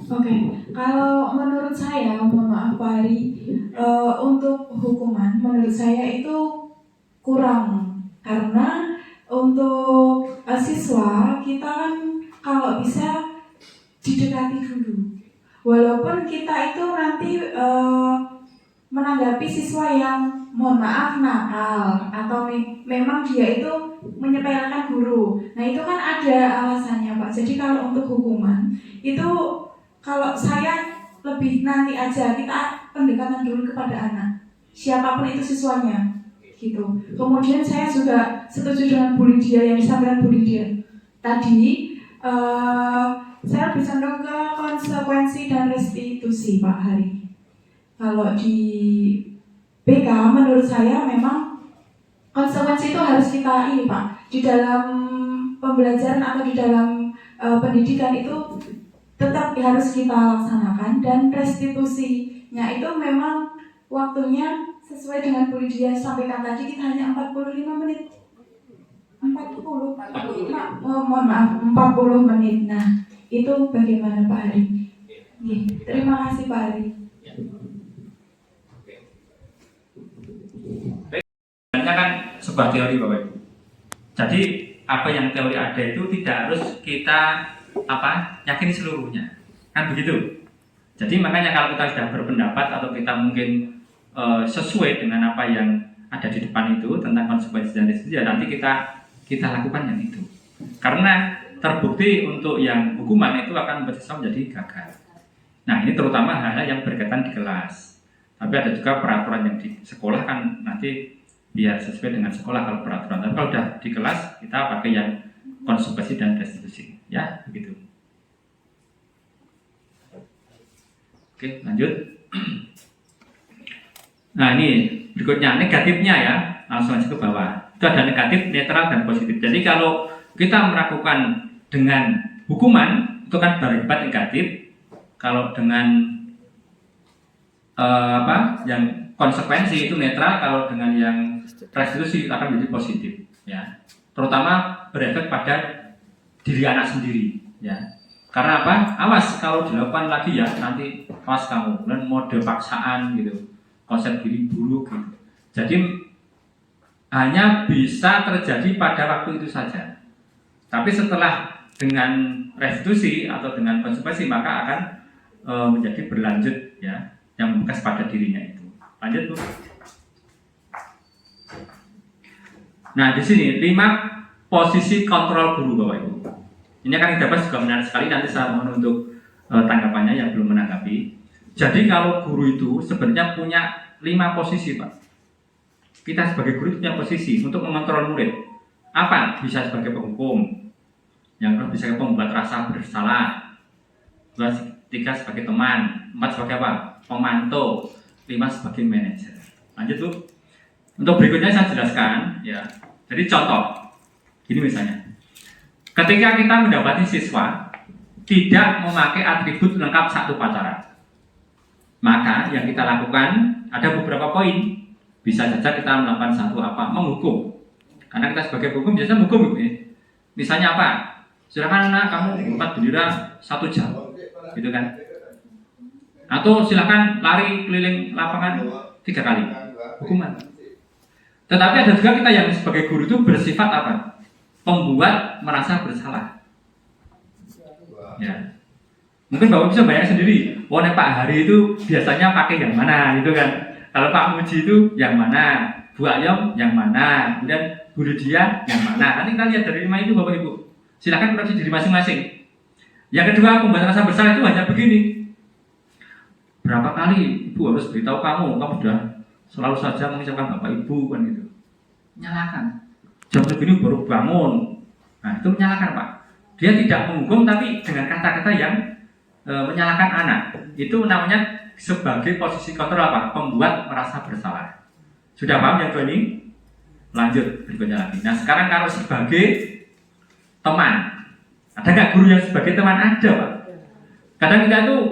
Oke, kalau menurut saya, mohon maaf Pak Ari, untuk hukuman menurut saya itu kurang, karena untuk siswa kita kan kalau bisa didekati dulu, walaupun kita itu nanti menanggapi siswa yang mohon maaf nakal atau memang dia itu menyepelekan guru. Nah itu kan ada alasannya Pak. Jadi kalau untuk hukuman itu kalau saya lebih nanti aja kita pendekatan dulu kepada anak, siapapun itu siswanya, gitu. Kemudian saya juga setuju dengan Bu Lydia yang disampaikan Bu Lydia tadi. Saya lebih condong ke konsekuensi dan restitusi Pak Hari. Kalau di BK menurut saya memang konsekuensi itu harus kita ini Pak, di dalam pembelajaran atau di dalam pendidikan itu tetap harus kita laksanakan, dan restitusinya itu memang waktunya sesuai dengan Bu Lydia sampaikan tadi, kita hanya 45 menit. 40 mohon maaf 40 menit. Nah itu bagaimana Pak Hari? Terima kasih Pak Hari. sebenarnya kan sebuah teori Bapak Ibu. Jadi apa yang teori ada itu tidak harus kita yakini seluruhnya, kan begitu. Jadi makanya kalau kita sudah berpendapat atau kita mungkin sesuai dengan apa yang ada di depan itu tentang konsekuensi dan restitusi, ya nanti kita lakukan yang itu. Karena terbukti untuk yang hukuman itu akan membuat siswa menjadi gagal. Nah ini terutama hal-hal yang berkaitan di kelas. Tapi ada juga peraturan yang di sekolah kan nanti biar sesuai dengan sekolah kalau peraturan. Tapi kalau sudah di kelas kita pakai yang konsekuensi dan restitusi, ya begitu. Oke, lanjut. Nah ini berikutnya negatifnya ya, langsung aja ke bawah. Itu ada negatif, netral, dan positif. Jadi kalau kita melakukan dengan hukuman itu kan berakibat negatif. Kalau dengan yang konsekuensi itu netral, kalau dengan yang restitusi akan menjadi positif, ya. Terutama berefek pada diri anak sendiri, ya. Karena apa? Awas kalau dilakukan lagi ya nanti awas kamu, dan mode paksaan gitu, konsep diri buruk gitu. Jadi hanya bisa terjadi pada waktu itu saja. Tapi setelah dengan restitusi atau dengan konsekuensi maka akan menjadi berlanjut ya, yang membekas pada dirinya itu. Lanjut Bu. Nah di sini 5 posisi kontrol guru Bapak Ibu. Ini akan kita bahas juga menarik sekali, nanti saya mohon untuk tanggapannya yang belum menanggapi. Jadi kalau guru itu sebenarnya punya 5 posisi Pak. Kita sebagai guru punya posisi untuk mengontrol murid. Apa? Bisa sebagai penghukum, yang kedua bisa membuat rasa bersalah, 2, 3 sebagai teman, 4 sebagai apa? Pemantau, 5 sebagai manajer. Lanjut Bu. Untuk berikutnya saya jelaskan ya. Jadi contoh, gini misalnya, ketika kita mendapati siswa tidak memakai atribut lengkap satu upacara, maka yang kita lakukan ada beberapa poin. Bisa saja kita melakukan satu apa? Menghukum. Karena kita sebagai hukum biasanya menghukum ya. Misalnya apa? Silakan anak kamu empat bendera 1 jam, gitu kan? Atau silakan lari keliling lapangan 3 kali, hukuman. Tetapi ada juga kita yang sebagai guru itu bersifat apa? Pembuat merasa bersalah. Ya. Mungkin Bapak bisa bayangkan sendiri, oh Pak Hari itu biasanya pakai yang mana, gitu kan? Kalau Pak Muji itu yang mana, Bu Ayom yang mana, kemudian Bu Lydia yang mana. Nanti kita lihat dari 5 itu Bapak Ibu. Silakan koreksi diri masing-masing. Yang kedua, pembuat rasa bersalah itu hanya begini. Berapa kali Ibu harus beritahu kamu sudah selalu saja mengucapkan Bapak Ibu kan gitu. Menyalahkan. Jam segini baru bangun. Nah itu menyalahkan Pak. Dia tidak menghukum tapi dengan kata-kata yang menyalahkan anak. Itu namanya sebagai posisi kontrol apa? Pembuat merasa bersalah. Sudah paham yang kedua ini? Lanjut berikutnya lagi. Nah sekarang kalau sebagai teman, ada nggak guru yang sebagai teman? Ada Pak. Kadang kita tuh,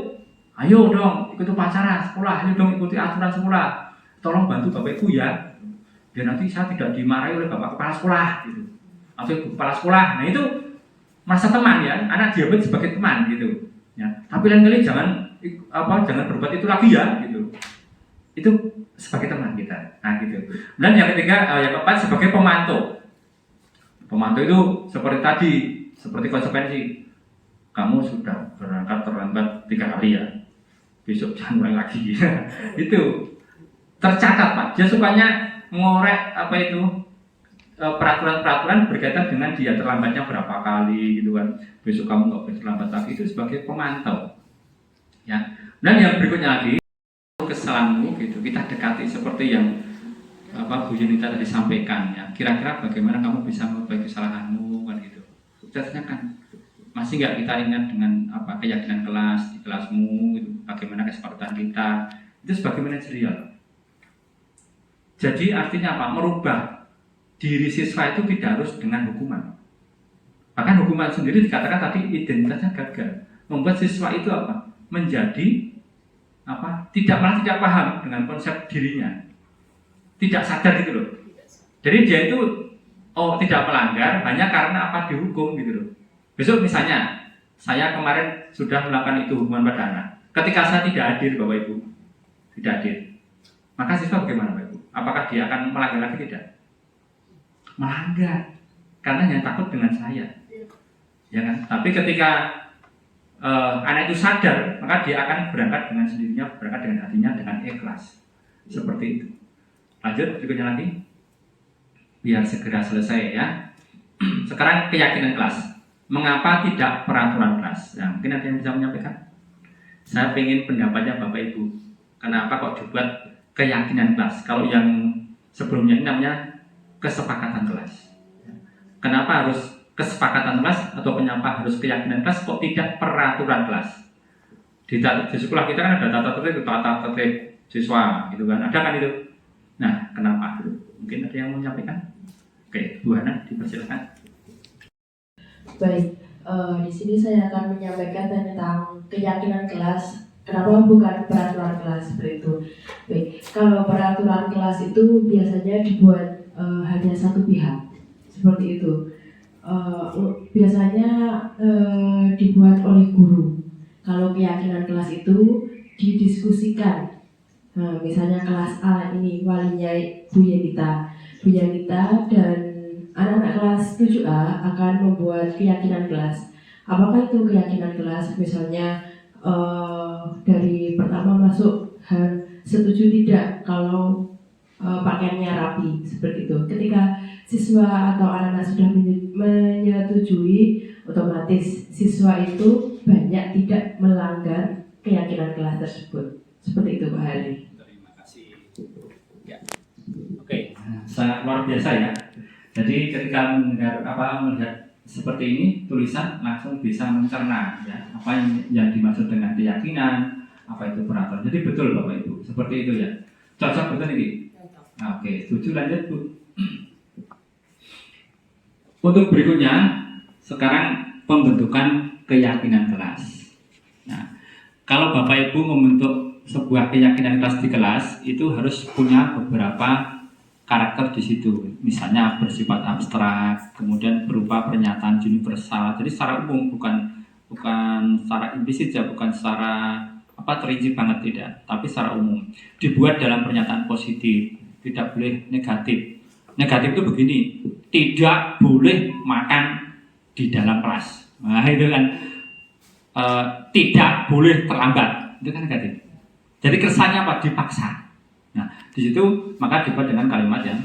ayo dong ikut upacara sekolah, ayo dong ikuti aturan sekolah. Tolong bantu Bapak Ibu ya, biar nanti saya tidak dimarahi oleh Bapak Kepala Sekolah gitu. Atau Ibu Kepala Sekolah. Nah itu masa teman ya, anak diambil sebagai teman gitu. Ya. Tapi lain kali jangan berbuat itu lagi ya gitu. Itu sebagai teman kita. Nah gitu. Dan yang ketiga, yang keempat sebagai pemantau. Pemantau itu seperti tadi, seperti konsekuensi. Kamu sudah berangkat terlambat 3 kali ya. Besok jangan mulai lagi. Itu tercatat Pak. Dia sukanya ngorek peraturan-peraturan berkaitan dengan dia terlambatnya berapa kali gitu kan. Besok kamu nggak boleh terlambat lagi. Itu sebagai pemantau. Ya. Dan yang berikutnya lagi, kesalahanmu gitu kita dekati seperti yang Bu Yunita tadi sampaikan ya. Kira-kira bagaimana kamu bisa memperbaiki kesalahanmu kan gitu. Kita tanyakan, masih nggak kita ingat dengan keyakinan kelas di kelasmu gitu, bagaimana kesepakatan kita itu sebagai manajerial. Jadi artinya apa? Merubah diri siswa itu tidak harus dengan hukuman. Bahkan hukuman sendiri dikatakan tadi identitasnya gagal, membuat siswa itu apa? Menjadi tidak paham dengan konsep dirinya, tidak sadar gitu loh. Jadi dia itu tidak melanggar hanya karena dihukum gitu loh. Besok misalnya saya kemarin sudah melakukan itu hukuman pada anak, ketika saya tidak hadir Bapak Ibu, tidak hadir, maka siswa bagaimana Bapak Ibu? Apakah dia akan melanggar lagi? Tidak, melanggar karena yang takut dengan saya, ya kan? Tapi ketika anak itu sadar, maka dia akan berangkat dengan sendirinya, berangkat dengan hatinya, dengan ikhlas. Seperti itu. Lanjut berikutnya lagi, biar segera selesai ya. Sekarang keyakinan kelas. Mengapa tidak peraturan kelas? Nah, mungkin ada yang bisa menyampaikan. Saya ingin pendapatnya Bapak Ibu. Kenapa kok dibuat keyakinan kelas? Kalau yang sebelumnya ini namanya kesepakatan kelas. Kenapa harus kesepakatan kelas atau kenapa harus keyakinan kelas, kok tidak peraturan kelas? Di sekolah kita kan ada tata tertib siswa gitu kan, ada kan itu. Nah kenapa? Mungkin ada yang mau menyampaikan? Oke, Bu Hana dipersilakan. Baik, di sini saya akan menyampaikan tentang keyakinan kelas. Kenapa bukan peraturan kelas seperti itu? Baik, kalau peraturan kelas itu biasanya dibuat hanya satu pihak, seperti itu. Biasanya dibuat oleh guru. Kalau keyakinan kelas itu didiskusikan. Misalnya kelas A ini walinya Bu Yunita dan anak-anak kelas 7A akan membuat keyakinan kelas. Apakah itu keyakinan kelas? Misalnya dari pertama masuk setuju tidak kalau pakaiannya rapi, seperti itu. Ketika siswa atau anak-anak sudah menyetujui, otomatis siswa itu banyak tidak melanggar keyakinan kelas tersebut. Seperti itu Pak Hari. Terima kasih. Ya. Oke, sangat luar biasa ya. Jadi ketika melihat seperti ini tulisan langsung bisa mencerna ya apa yang dimaksud dengan keyakinan, apa itu peraturan. Jadi betul Bapak Ibu, seperti itu ya. Cocok betul ini. Nah, oke, setuju, lanjut Bu. Untuk berikutnya sekarang pembentukan keyakinan kelas. Nah, kalau Bapak Ibu membentuk sebuah keyakinan kelas di kelas itu harus punya beberapa karakter di situ. Misalnya bersifat abstrak, kemudian berupa pernyataan universal. Jadi secara umum, bukan secara implisit ya, bukan secara terinci banget tidak, tapi secara umum. Dibuat dalam pernyataan positif, tidak boleh negatif. Negatif itu begini, tidak boleh makan di dalam kelas. Nah itu kan tidak boleh terlambat, itu kan negatif. Jadi kesannya apa? Dipaksa. Nah di situ maka dibuat dengan kalimat yang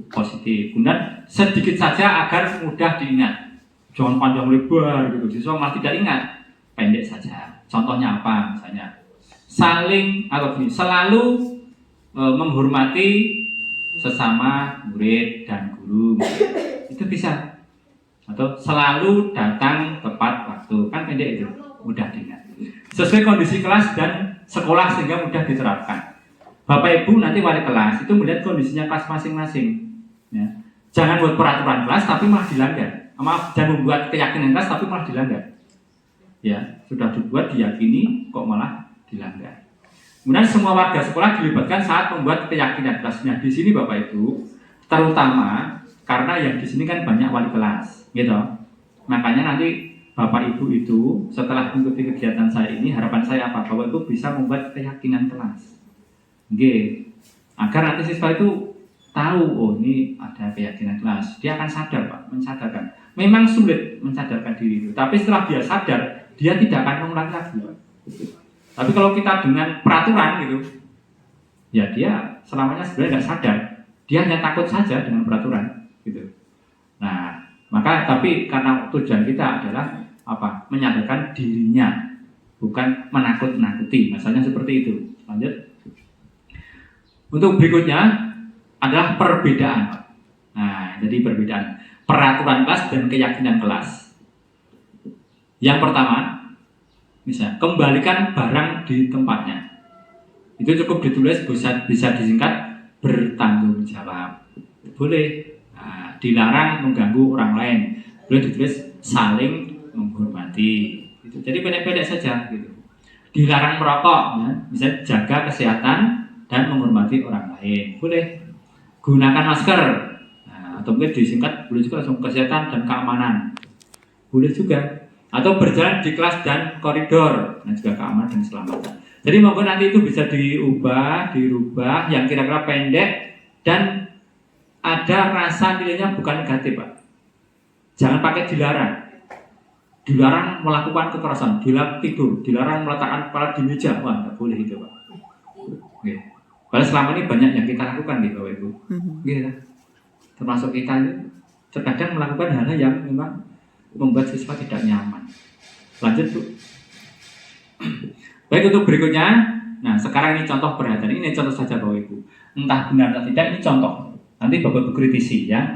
positif. Kemudian sedikit saja agar mudah diingat. Jangan panjang lebar gitu. Siswa malah tidak ingat. Pendek saja. Contohnya apa? Misalnya saling atau begini, selalu menghormati sesama murid dan guru. Itu bisa. Atau selalu datang tepat waktu. Kan pendek itu, mudah diingat. Sesuai kondisi kelas dan sekolah sehingga mudah diterapkan. Bapak Ibu nanti wali kelas itu melihat kondisinya kelas masing-masing. Ya. Jangan buat peraturan kelas tapi malah dilanggar. Jangan membuat keyakinan kelas tapi malah dilanggar. Ya, sudah dibuat diyakini kok malah dilanggar. Kemudian semua warga sekolah dilibatkan saat membuat keyakinan kelasnya. Di sini Bapak Ibu, terutama karena yang di sini kan banyak wali kelas, gitu. Makanya nanti Bapak Ibu itu setelah mengikuti kegiatan saya ini, harapan saya apa? Bapak Ibu bisa membuat keyakinan kelas. Oke, agar nanti siswa itu tahu, oh ini ada keyakinan kelas. Dia akan sadar Pak, mensadarkan. Memang sulit mensadarkan diri itu, tapi setelah dia sadar, dia tidak akan mengulangi lagi Pak. Tapi kalau kita dengan peraturan gitu, ya dia selamanya sebenarnya tidak sadar. Dia hanya takut saja dengan peraturan gitu. Nah, maka tapi karena tujuan kita adalah apa? Menyadarkan dirinya, bukan menakut-nakuti. Masalahnya seperti itu. Lanjut. Untuk berikutnya adalah perbedaan. Nah, jadi perbedaan peraturan kelas dan keyakinan kelas. Yang pertama, misalnya kembalikan barang di tempatnya. Itu cukup ditulis, bisa disingkat bertanggung jawab. Boleh. Nah, dilarang mengganggu orang lain. Boleh ditulis saling menghormati. Gitu. Jadi pendek-pendek saja. Gitu. Dilarang merokok, ya. Misalnya jaga kesehatan dan menghormati orang lain. Boleh. Gunakan masker. Nah, atau mungkin disingkat boleh juga langsung kesehatan dan keamanan. Boleh juga. Atau berjalan di kelas dan koridor. Nah, juga keamanan dan keselamatan. Jadi mungkin nanti itu bisa dirubah yang kira-kira pendek dan ada rasa nilainya bukan negatif Pak. Jangan pakai dilarang. Dilarang melakukan kekerasan, dilarang tidur, dilarang meletakkan kepala di meja. Wah, nggak boleh itu Pak. Oke. Padahal selama ini banyak yang kita lakukan gitu Bapak Ibu. Gitu. Termasuk kita itu terkadang melakukan hal-hal yang memang membuat siswa tidak nyaman. Lanjut Bu. Baik, untuk berikutnya. Nah sekarang ini contoh perhatian. Ini contoh saja Bapak Ibu. Entah benar atau tidak, ini contoh. Nanti Bapak Ibu kritisi ya.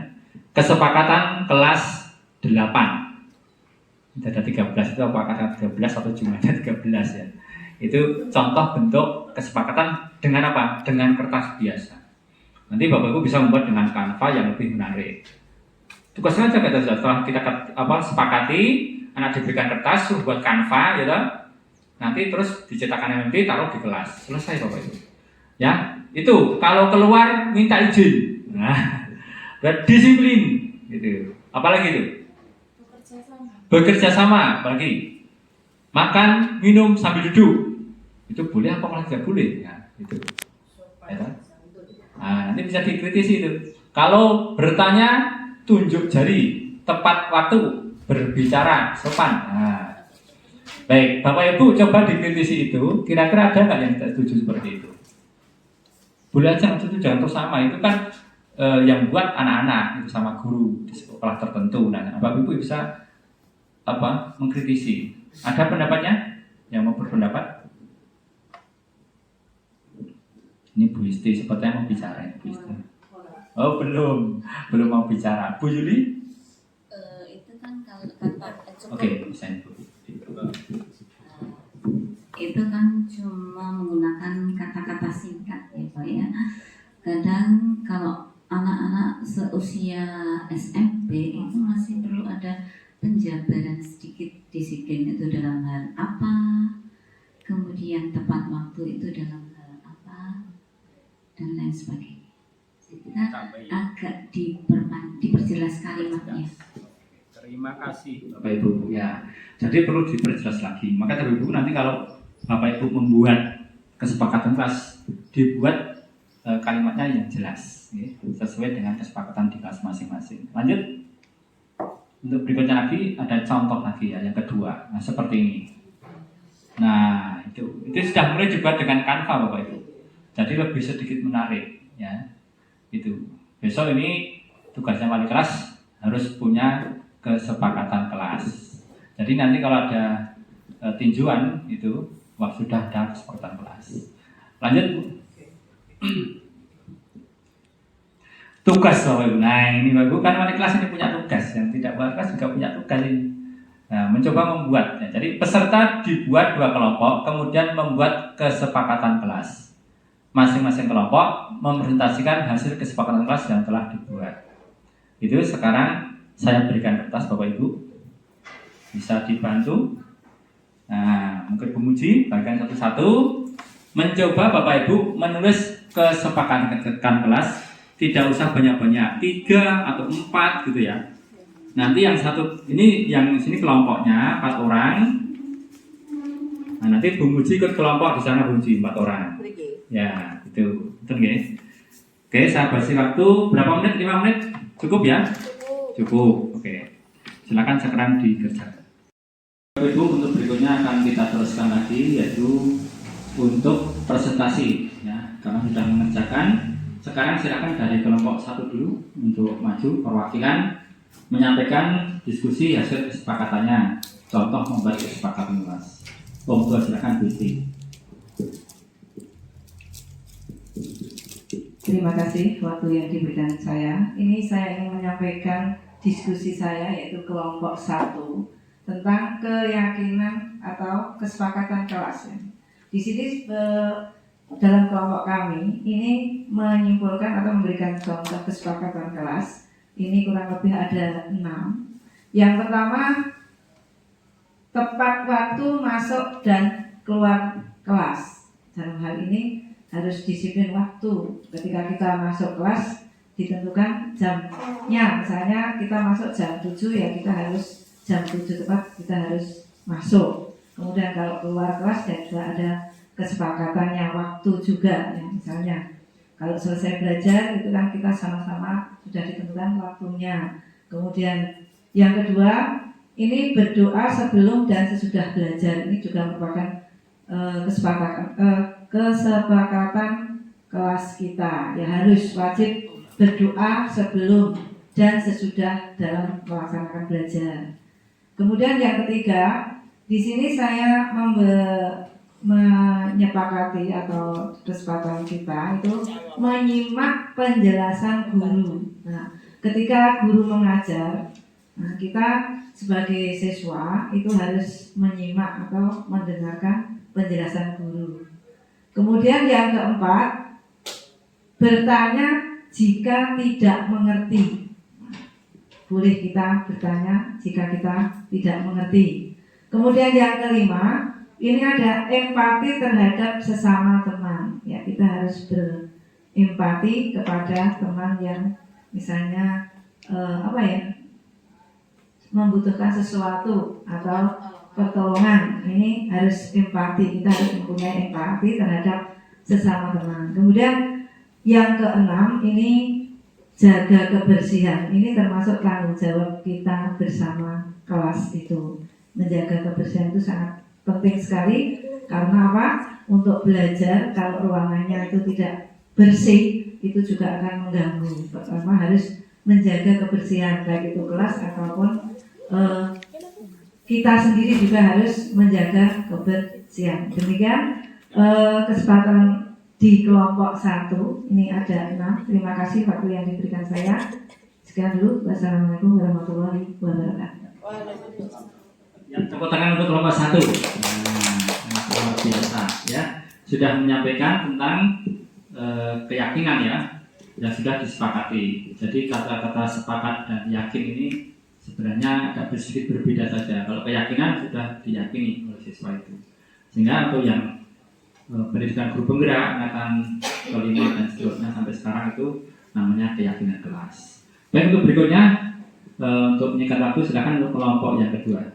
Kesepakatan kelas 8. Ada 13 itu apakah 13 atau jumlahnya 13 ya. Itu contoh bentuk kesepakatan dengan apa? Dengan kertas biasa. Nanti Bapak Ibu bisa membuat dengan Canva yang lebih menarik. Tugasnya aja kita setelah kita sepakati, anak diberikan kertas, suruh buat Canva, gitu. Nanti terus dicetakkan nanti taruh di kelas. Selesai Bapak Ibu. Ya, itu kalau keluar minta izin. Nah, berdisiplin, gitu. Apalagi itu? Bekerja sama, apalagi makan, minum sambil duduk. Itu boleh apa malah tidak boleh? Ya, itu. Ya, nah, nanti bisa dikritisi itu. Kalau bertanya tunjuk jari, tepat waktu, berbicara, sopan. Nah, baik, Bapak Ibu coba dikritisi itu, kira-kira ada nggak yang tidak setuju seperti itu? Boleh aja itu jangan terus sama, itu kan yang buat anak-anak itu sama guru di sekolah tertentu. Nah, Bapak Ibu bisa mengkritisi. Ada pendapatnya? Yang mau berpendapat? Ini Bu Isti sepertinya mau bicara. Bu Isti. Oh belum mau bicara. Bu Yuli? Itu kan kalau kata Oke, misalnya Bu. Itu kan cuma menggunakan kata-kata singkat ya Pak ya. Kadang kalau anak-anak seusia SMP itu masih perlu ada penjabaran sedikit, disiplin itu dalam hal apa, kemudian tepat waktu itu dalam hal apa, dan lain sebagainya. Kita agak diperjelas kalimatnya. Terima kasih Bapak Ibu ya. Jadi perlu diperjelas lagi. Maka Bapak Ibu nanti kalau Bapak Ibu membuat kesepakatan kelas, dibuat kalimatnya yang jelas ya, sesuai dengan kesepakatan di kelas masing-masing. Lanjut. Untuk berikutnya lagi ada contoh lagi ya, yang kedua. Nah seperti ini. Nah itu sudah mulai dibuat dengan Canva Bapak Ibu. Jadi lebih sedikit menarik ya. Itu besok ini tugasnya wali kelas harus punya kesepakatan kelas. Jadi nanti kalau ada tinjuan itu sudah ada kesepakatan kelas. Lanjut Bu. Tugas Bapak Ibu. Nah ini Bapak Ibu kan wali kelas ini punya tugas, yang tidak wali kelas juga punya tugas ini. Nah, mencoba membuat. Ya. Jadi peserta dibuat 2 kelompok, kemudian membuat kesepakatan kelas. Masing-masing kelompok mempresentasikan hasil kesepakatan kelas yang telah dibuat. Itu sekarang saya berikan kertas Bapak Ibu, bisa dibantu. Nah, mungkin Bu Muji bagian satu-satu mencoba Bapak Ibu menulis kesepakatan kelas. Tidak usah banyak-banyak, 3 atau 4 gitu ya. Nanti yang satu ini yang sini kelompoknya 4 orang. Nah, nanti Bu Muji ikut kelompok di sana Bu Muji 4 orang. Ya, itu betul nggih. Oke, saya beri waktu berapa menit? 5 menit? Cukup ya? Cukup. Oke. Silakan sekarang dikerjakan. Ibu, untuk berikutnya akan kita teruskan lagi, yaitu untuk presentasi ya. Karena sudah mengerjakan, sekarang silakan dari kelompok 1 dulu untuk maju perwakilan menyampaikan diskusi hasil kesepakatannya. Contoh membuat kesepakatan kelas. Silakan Bu Isti. Terima kasih waktu yang diberikan saya. Ini saya ingin menyampaikan diskusi saya yaitu kelompok 1 tentang keyakinan atau kesepakatan kelas. Di sini dalam kelompok kami ini menyimpulkan atau memberikan contoh kesepakatan kelas. Ini kurang lebih ada 6. Yang pertama, tepat waktu masuk dan keluar kelas. Dalam hal ini harus disiplin waktu. Ketika kita masuk kelas ditentukan jamnya. Misalnya kita masuk jam 7 ya kita harus jam 7 tepat kita harus masuk. Kemudian kalau keluar kelas ya juga ada kesepakatannya waktu juga ya. Misalnya kalau selesai belajar itu kan kita sama-sama sudah ditentukan waktunya. Kemudian yang kedua ini berdoa sebelum dan sesudah belajar. Ini juga merupakan kesepakatan kelas kita ya, harus wajib berdoa sebelum dan sesudah dalam melaksanakan belajar. Kemudian yang ketiga, di sini saya menyepakati atau kesepakatan kita itu menyimak penjelasan guru. Nah, ketika guru mengajar, nah kita sebagai siswa itu harus menyimak atau mendengarkan penjelasan guru. Kemudian yang keempat, bertanya jika tidak mengerti. Boleh kita bertanya jika kita tidak mengerti. Kemudian yang kelima, ini ada empati terhadap sesama teman. Ya, kita harus berempati kepada teman yang misalnya membutuhkan sesuatu atau pertolongan. Ini harus empati. Kita harus mempunyai empati terhadap sesama teman. Kemudian yang keenam ini jaga kebersihan. Ini termasuk tanggung jawab kita bersama kelas itu. Menjaga kebersihan itu sangat penting sekali. Karena apa? Untuk belajar, kalau ruangannya itu tidak bersih, itu juga akan mengganggu. Pertama harus menjaga kebersihan, baik itu kelas ataupun kita sendiri juga harus menjaga kebersihan. Demikian kesempatan di kelompok 1, ini ada 6. Terima kasih waktu yang diberikan saya. Sekian dulu. Wassalamualaikum warahmatullahi wabarakatuh. Yang tepuk tangan untuk kelompok 1. Nah, luar biasa ya. Sudah menyampaikan tentang keyakinan ya, yang sudah disepakati. Jadi kata-kata sepakat dan yakin ini sebenarnya agak sedikit berbeda saja. Kalau keyakinan sudah diyakini oleh siswa itu. Sehingga untuk yang pendidikan guru penggerak angkatan kelima dan seterusnya sampai sekarang itu namanya keyakinan kelas. Baik, untuk berikutnya untuk menyikat waktu silakan untuk kelompok yang kedua.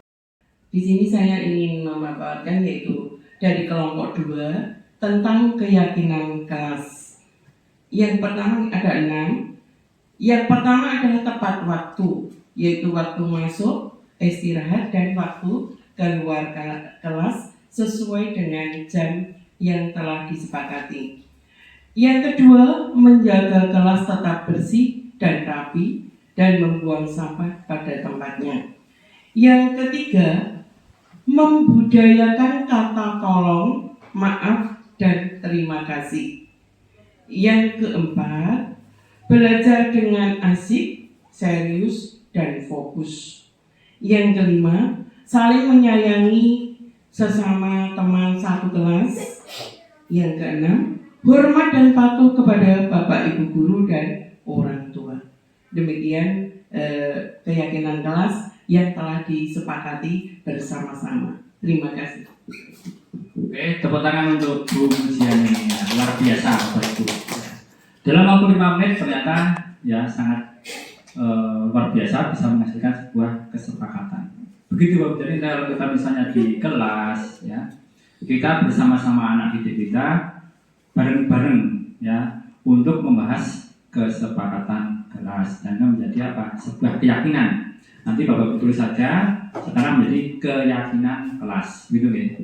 Di sini saya ingin memaparkan yaitu dari kelompok 2 tentang keyakinan kelas. Yang pertama ada 6. Yang pertama adalah tepat waktu, yaitu waktu masuk, istirahat, dan waktu keluar kelas sesuai dengan jam yang telah disepakati. Yang kedua, menjaga kelas tetap bersih dan rapi dan membuang sampah pada tempatnya. Yang ketiga, membudayakan kata tolong, maaf, dan terima kasih. Yang keempat, belajar dengan asik, serius, dan fokus. Yang kelima, saling menyayangi sesama teman satu kelas. Yang keenam, hormat dan patuh kepada Bapak Ibu guru dan orang tua. Demikian keyakinan kelas yang telah disepakati bersama-sama. Terima kasih. Oke, tepuk tangan untuk Bu Musian ini ya, luar biasa Bapak Ibu. Dalam waktu 5 menit ternyata ya sangat luar biasa bisa menghasilkan sebuah kesepakatan. Begitu Bapak. Jadi kalau kita misalnya di kelas ya, kita bersama-sama anak didik kita bareng-bareng ya untuk membahas kesepakatan kelas dan menjadi apa? Sebuah keyakinan. Nanti Bapak tulis saja sekarang menjadi keyakinan kelas, gitu ya.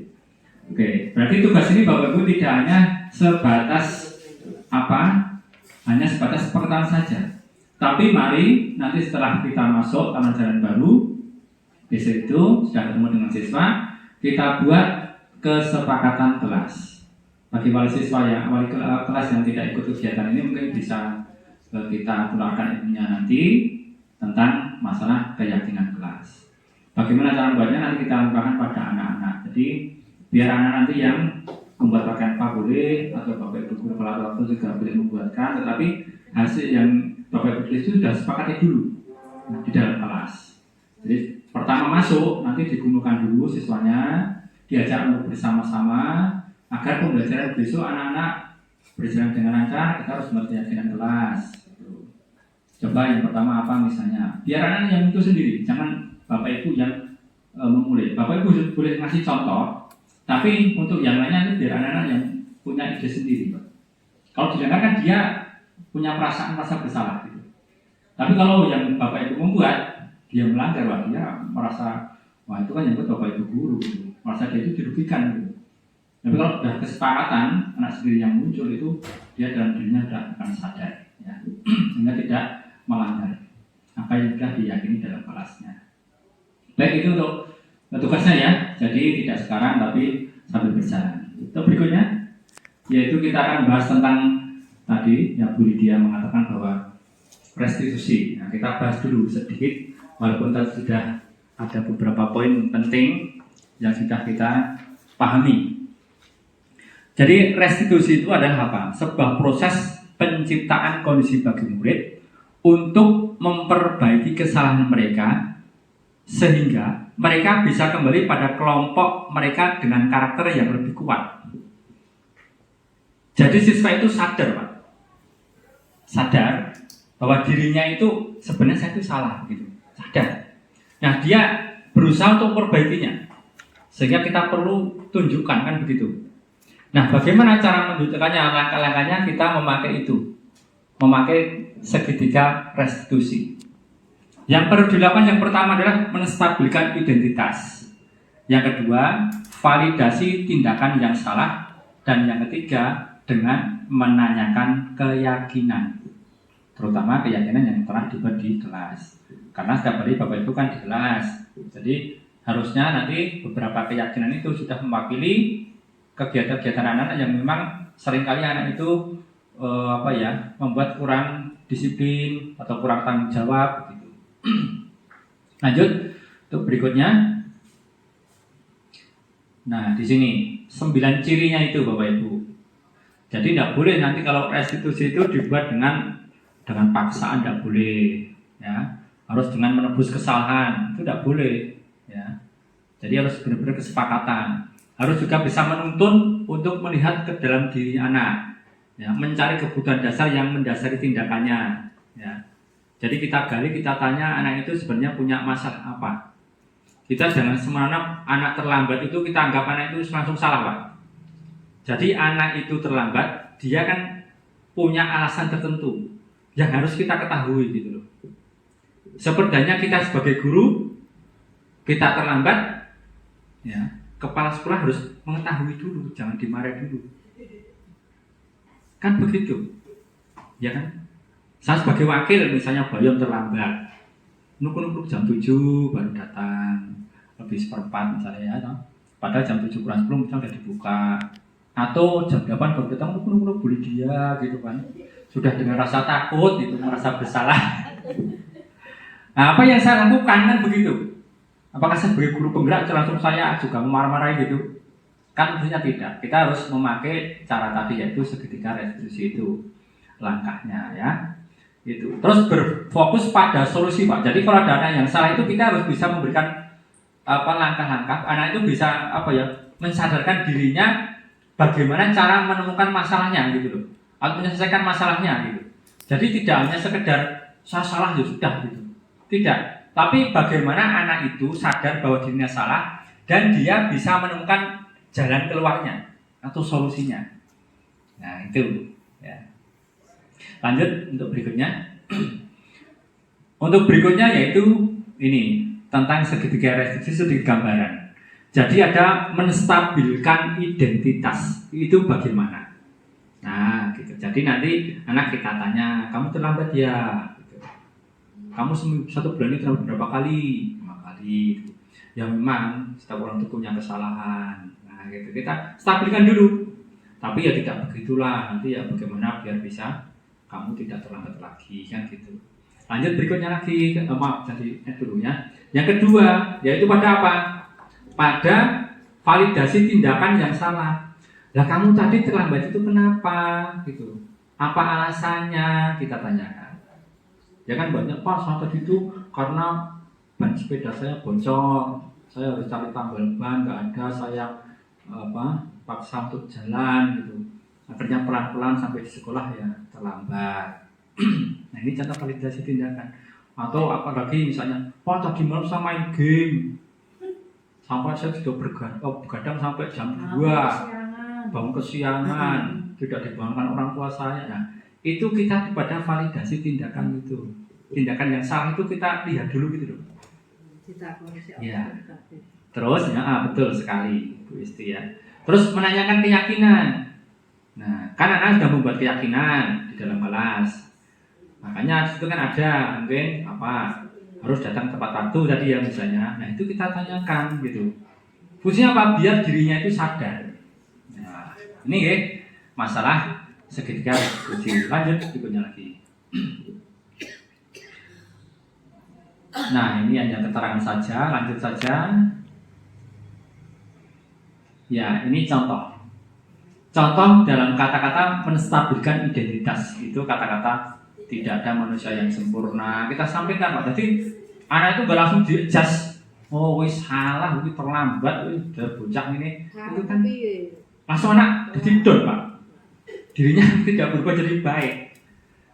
Oke, berarti tugas ini Bapak Ibu tidak hanya sebatas apa? Hanya sebatas pengetahuan saja. Tapi mari nanti setelah kita masuk taman jalan baru, besok itu sudah ketemu dengan siswa, kita buat kesepakatan kelas. Bagi wali siswa ya, wali kelas yang tidak ikut kegiatan ini mungkin bisa kita tularkan ilmunya nanti tentang masalah keyakinan kelas. Bagaimana cara membuatnya nanti kita lakukan pada anak-anak. Jadi biar anak nanti yang membuat pakaian apa boleh, atau Bapak Ibu guru kepala waktu juga boleh membuatkan, tetapi hasil yang Bapak Ibu tulis itu sudah sepakati dulu di dalam kelas. Jadi pertama masuk nanti dikumpulkan dulu siswanya, diajak untuk bersama-sama agar pembelajaran besok anak-anak berjalan dengan lancar. Kita harus membuat keyakinan kelas. Coba yang pertama apa misalnya, biar anak yang itu sendiri, jangan Bapak Ibu yang memulai. Bapak Ibu boleh ngasih contoh, tapi untuk yang lainnya itu biar anak-anak yang punya ide sendiri. Kalau didengarkan dia punya perasaan rasa bersalah gitu. Tapi kalau yang Bapak Ibu membuat, dia melanggar, wah dia merasa, wah itu kan yang buat Bapak Ibu guru gitu. Merasa dia itu dirugikan gitu. Tapi kalau sudah kesepakatan anak sendiri yang muncul itu, dia dalam dirinya sudah akan sadar ya. Sehingga tidak melanggar apa yang sudah diyakini dalam kelasnya. Baik, itu untuk tugasnya ya. Jadi tidak sekarang tapi sambil berjalan. Untuk berikutnya yaitu kita akan bahas tentang tadi yang Bu Lydia mengatakan bahwa restitusi. Nah, kita bahas dulu sedikit walaupun tadi sudah ada beberapa poin penting yang sudah kita pahami. Jadi restitusi itu adalah apa? Sebuah proses penciptaan kondisi bagi murid untuk memperbaiki kesalahan mereka sehingga mereka bisa kembali pada kelompok mereka dengan karakter yang lebih kuat. Jadi siswa itu sadar, Pak. Sadar bahwa dirinya itu sebenarnya saya itu salah gitu. Sadar. Nah, dia berusaha untuk memperbaikinya. Sehingga kita perlu tunjukkan kan begitu. Nah, bagaimana cara menunjukkannya? Langkah-langkahnya kita memakai itu. memakai segitiga restitusi. Yang perlu dilakukan yang pertama adalah menstabilkan identitas. Yang kedua, validasi tindakan yang salah. Dan yang ketiga, dengan menanyakan keyakinan. Terutama keyakinan yang telah dibahas di kelas. Karena setiap hari Bapak Ibu kan di kelas. Jadi harusnya nanti beberapa keyakinan itu sudah mewakili kegiatan-kegiatan anak-anak yang memang seringkali anak itu membuat kurang disiplin atau kurang tanggung jawab begitu. Lanjut untuk berikutnya. Nah, di sini 9 cirinya itu Bapak Ibu. Jadi tidak boleh nanti kalau restitusi itu dibuat dengan paksaan, tidak boleh, ya. Harus dengan menebus kesalahan, itu tidak boleh, ya. Jadi harus benar-benar kesepakatan. Harus juga bisa menuntun untuk melihat ke dalam diri anak, ya, mencari kebutuhan dasar yang mendasari tindakannya, ya. Jadi kita gali, kita tanya anak itu sebenarnya punya masalah apa. Kita jangan semena anak terlambat itu kita anggap anak itu langsung salah, Pak. Jadi anak itu terlambat, dia kan punya alasan tertentu yang harus kita ketahui gitu loh. Sepertinya kita sebagai guru, kita terlambat, ya, kepala sekolah harus mengetahui dulu, jangan dimarahi dulu. Kan begitu, ya kan? Saya sebagai wakil misalnya Bayom terlambat, nunggu jam 7 baru datang, lebih seperempat misalnya, ya, padahal jam 7 kurang 10 misalnya udah dibuka, atau jam 8 baru datang, nunggu bully dia gitu kan, sudah dengan rasa takut itu, merasa bersalah. Nah, apa yang saya lakukan kan begitu? Apakah saya sebagai guru penggerak langsung saya juga marah-marahi gitu? Kan tentunya tidak. Kita harus memakai cara tadi yaitu segitiga restitusi itu langkahnya, ya. Itu. Terus berfokus pada solusi, Pak. Jadi kalau ada anak yang salah itu kita harus bisa memberikan langkah-langkah. Anak itu bisa mensadarkan dirinya bagaimana cara menemukan masalahnya gitu loh. Atau menyelesaikan masalahnya gitu. Jadi tidak hanya sekedar saya salah ya sudah gitu. Tidak. Tapi bagaimana anak itu sadar bahwa dirinya salah dan dia bisa menemukan jalan keluarnya atau solusinya. Nah, itu, ya. Lanjut untuk berikutnya. Untuk berikutnya yaitu ini tentang segitiga restitusi sedikit gambaran. Jadi ada menstabilkan identitas. Itu bagaimana? Nah, gitu. Jadi nanti anak kita tanya, kamu terlambat ya? Gitu. Kamu satu bulan ini terlambat berapa kali? 5 kali. Gitu. Ya memang setiap orang itu punya kesalahan. Nah, gitu. Kita stabilkan dulu. Tapi ya tidak begitulah. Nanti ya bagaimana biar bisa kamu tidak terlambat lagi kan gitu. Lanjut berikutnya lagi, maaf jadi dulunya. Yang kedua yaitu pada apa? Pada validasi tindakan yang salah. Lah kamu tadi terlambat itu kenapa? Gitu. Apa alasannya? Kita tanyakan. Ya kan banyak Pak, saya tadi itu karena ban sepeda saya bocor, saya harus cari tambal ban, nggak ada, saya paksa untuk jalan gitu. Akhirnya pelan-pelan sampai di sekolah ya terlambat. Nah ini contoh validasi tindakan. Atau apalagi misalnya, wah tadi malam saya main game sampai saya sudah begadang sampai jam 2, bangun kesiangan, tidak dibangunkan orang tua saya. Nah itu kita pada validasi tindakan itu. Tindakan yang salah itu kita lihat dulu gitu loh. Ya. Terus ya, betul sekali Bu Isti ya. Terus menanyakan keyakinan. Nah, kan anak sudah membuat keyakinan di dalam kelas. Makanya itu kan ada mungkin harus datang tepat waktu tadi ya misalnya. Nah, itu kita tanyakan gitu. Fungsinya apa? Biar dirinya itu sadar. Nah, ini ya masalah segitiga restitusi. Lanjut berikutnya lagi. Nah, ini hanya keterangan saja, lanjut saja. Ya, ini contoh. Contoh dalam kata-kata menstabilkan identitas. Itu kata-kata tidak ada manusia yang sempurna. Kita sampaikan Pak. Jadi anak itu gak langsung di-adjust. Oh wis salah, ini terlambat, udah bocah ini. Itu kan langsung anak jadi down Pak. Dirinya tidak berubah jadi baik.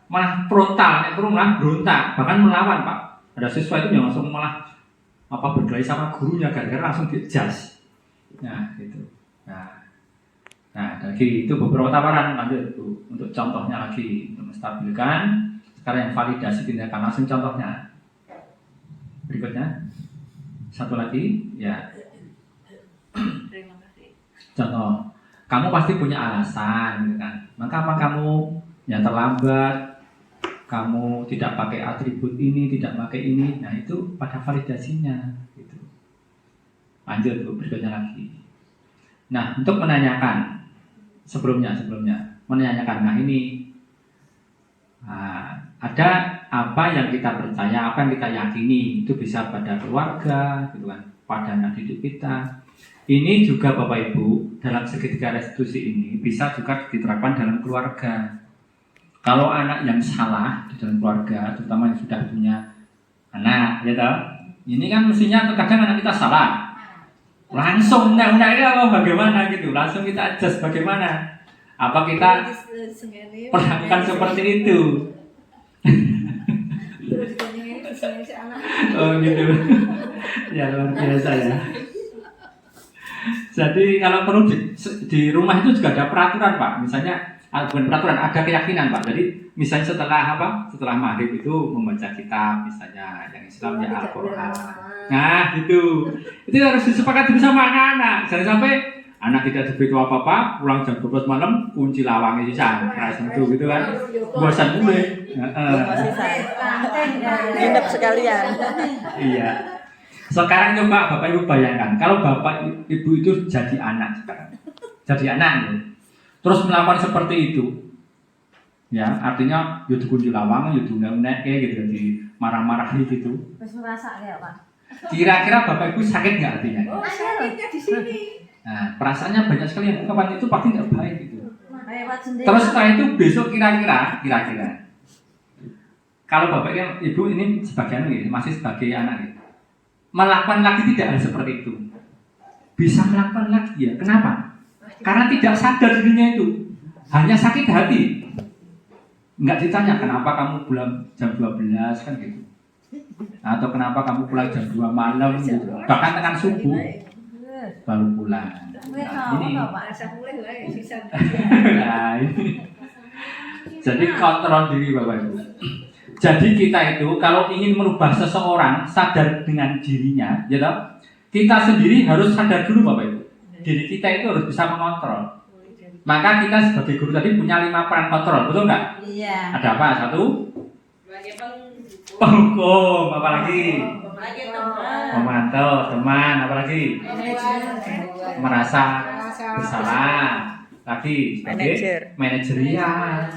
Malah frontal, malah berontak, bahkan melawan Pak. Ada siswa itu yang langsung malah berkelahi sama gurunya gara-gara langsung di-adjust. Nah, gitu. Nah, Nah, lagi itu beberapa tawaran lanjut Bu. Untuk contohnya lagi untuk menstabilkan. Sekarang yang validasi tindakan langsung contohnya. Berikutnya. Satu lagi, ya. Terima kasih. Contoh, kamu pasti punya alasan, gitu kan? Maka apa kamu yang terlambat, kamu tidak pakai atribut ini, tidak pakai ini, nah itu pada validasinya, gitu. Lanjut Bu, berikutnya lagi. Nah, untuk menanyakan sebelumnya menanyakan, nah ini ada apa yang kita percaya, apa yang kita yakini, itu bisa pada keluarga, gitu kan, pada anak didik kita. Ini juga Bapak Ibu dalam segitiga restitusi ini bisa juga diterapkan dalam keluarga. Kalau anak yang salah di dalam keluarga, terutama yang sudah punya anak, ya tahu, ini kan mestinya terkadang anak kita salah. Langsung undang-undangnya apa bagaimana gitu, langsung kita adjust bagaimana. Apa kita perlakukan seperti itu? Oh gitu. Ya luar biasa ya. Jadi kalau perlu di rumah itu juga ada peraturan Pak. Misalnya bukan peraturan, ada keyakinan Pak. Jadi misalnya setelah maghrib itu membaca kitab, misalnya yang Islam ya Al-Quran. Nah gitu. Itu harus disepakati bersama anak-anak. Jangan sampai anak tidak diberitahu apa-apa, pulang jam 12 malam kunci lawangnya sisa, itu gitu kan. Bosan mulai. Nginep sekalian. Iya. Sekarang coba Bapak Ibu bayangkan, kalau Bapak Ibu itu jadi anak sekarang. Jadi anak ya. Terus melakukan seperti itu. Ya, artinya yo dikunci lawang, yo diunek gitu, di marah-marahi gitu. Wis merasa ya, Pak. Kira-kira Bapak Ibu sakit nggak hatinya? Oh, sakitnya di sini. Nah, perasaannya banyak sekali yang kapan itu pasti nggak baik gitu. Terus Terus setelah itu besok kira-kira kalau Bapak Ibu ini sebagian ini masih sebagai anak gitu, melakukan lagi tidak hal seperti itu, bisa melakukan lagi ya. Kenapa? Karena tidak sadar dirinya itu, hanya sakit hati. Nggak ditanya kenapa kamu pulang jam 12 kan gitu, atau kenapa kamu pulang jam 2 malam gitu, bahkan tekan subuh baru pulang. Nah, ini. Nah, ini. Jadi kontrol diri Bapak Ibu. Jadi kita itu kalau ingin merubah seseorang sadar dengan dirinya, ya toh, kita sendiri harus sadar dulu Bapak Ibu. Diri kita itu harus bisa mengontrol. Maka kita sebagai guru tadi punya 5 peran kontrol, betul nggak? Iya. Ada apa? 1, penghukum, apa lagi? Memantau, teman, apa lagi? Merasa bersalah. Lagi sebagai manajerial.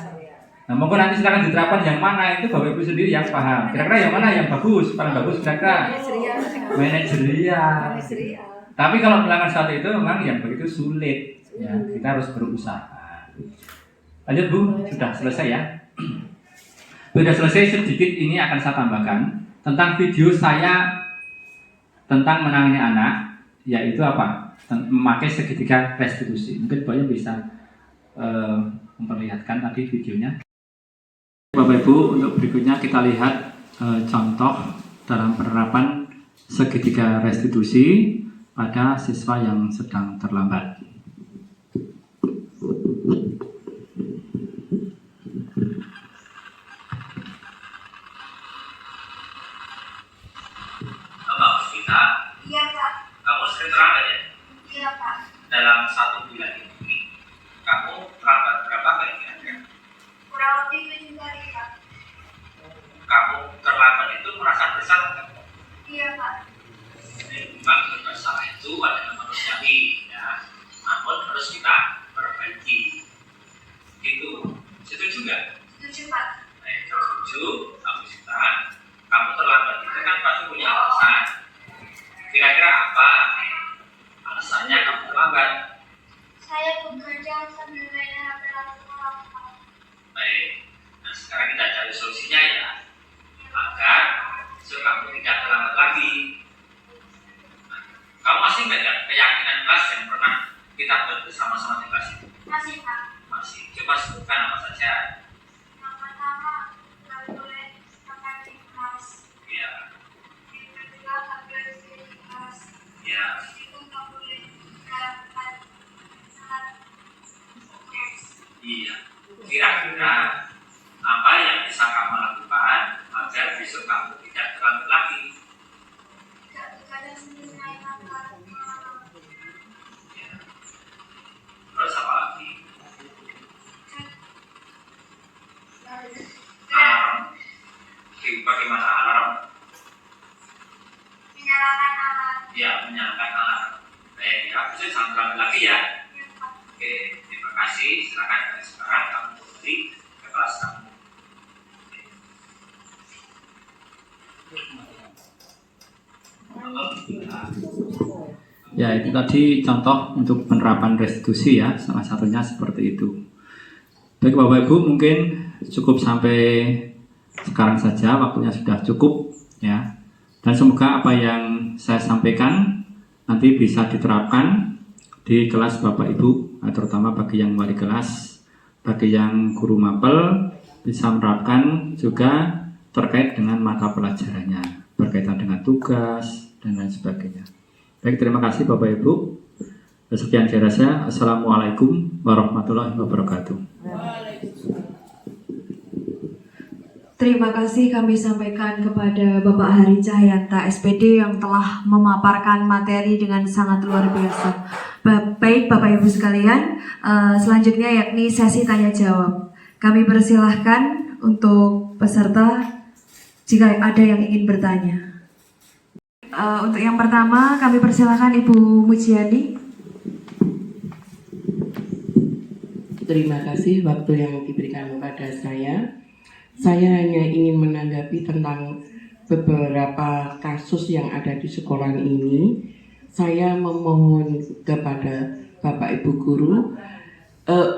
Nah, monggo nanti silakan diterapkan yang mana itu Bapak Ibu sendiri yang paham. Kira-kira yang mana yang bagus, paling bagus kira-kira manajerial. Tapi kalau melakukan satu itu memang yang begitu sulit. Ya, kita harus berusaha. Lanjut Bu, sudah selesai ya. Sudah selesai, sedikit ini akan saya tambahkan tentang video saya tentang menangani anak, yaitu apa? Memakai segitiga restitusi. Mungkin Bapak bisa memperlihatkan tadi videonya. Bapak Ibu, untuk berikutnya kita lihat contoh dalam penerapan segitiga restitusi pada siswa yang sedang terlambat. Iya Pak. Kamu sering terlambat ya? Iya Pak. Dalam 1 bulan ini, kamu terlambat berapa kali kira-kira? Kurang lebih 7 kali Pak. Kamu terlambat itu merasa bersalah kan? Iya Pak. Memang bersalah itu adalah manusiawi, ya. Namun harus kita perbaiki. Gitu. Setuju nggak? Setuju Pak. Baik, kalau setuju, kamu terlambat itu kan pasti punya alasan. Kira-kira apa alasannya kamu terlambat? Saya bekerja sambil main HP laptop. Baik, nah sekarang kita cari solusinya ya, agar kamu tidak terlambat lagi. Nah, kamu masih ingat keyakinan kelas yang pernah kita buat bersama-sama di kelas itu? Masih Pak. Masih. Coba sebutkan apa saja. Yang pertama, nggak boleh makan di kelas. Ya. Yang kedua, nggak boleh di kelas. Ya. Itu nggak boleh gerakan saat Iya. Kira-kira apa yang bisa kamu lakukan agar besok kamu tidak terlambat lagi? Ya. Terus apa lagi? Alarm. Bagaimana alarm? Menyalakan alarm. Ya, menyalakan alarm. Baik, ya, besok jangan terlambat lagi ya. Oke, terima kasih. Silakan dari sekarang kamu kembali ke kelas kamu. Ya, itu tadi contoh untuk penerapan restitusi ya, salah satunya seperti itu. Baik Bapak Ibu, mungkin cukup sampai sekarang saja, waktunya sudah cukup ya. Dan semoga apa yang saya sampaikan nanti bisa diterapkan di kelas Bapak Ibu, terutama bagi yang wali kelas, bagi yang guru mapel bisa menerapkan juga terkait dengan mata pelajarannya, berkaitan dengan tugas dan lain sebagainya. Baik, terima kasih Bapak Ibu. Sekian dari saya. Assalamualaikum warahmatullahi wabarakatuh. Terima kasih kami sampaikan kepada Bapak Hari Cahyanta SPD yang telah memaparkan materi dengan sangat luar biasa. Baik Bapak Ibu sekalian, selanjutnya yakni sesi tanya jawab. Kami persilahkan untuk peserta jika ada yang ingin bertanya. Untuk yang pertama kami persilahkan Ibu Mujiani. Terima kasih waktu yang diberikan kepada saya. Saya hanya ingin menanggapi tentang beberapa kasus yang ada di sekolah ini. Saya memohon kepada Bapak Ibu guru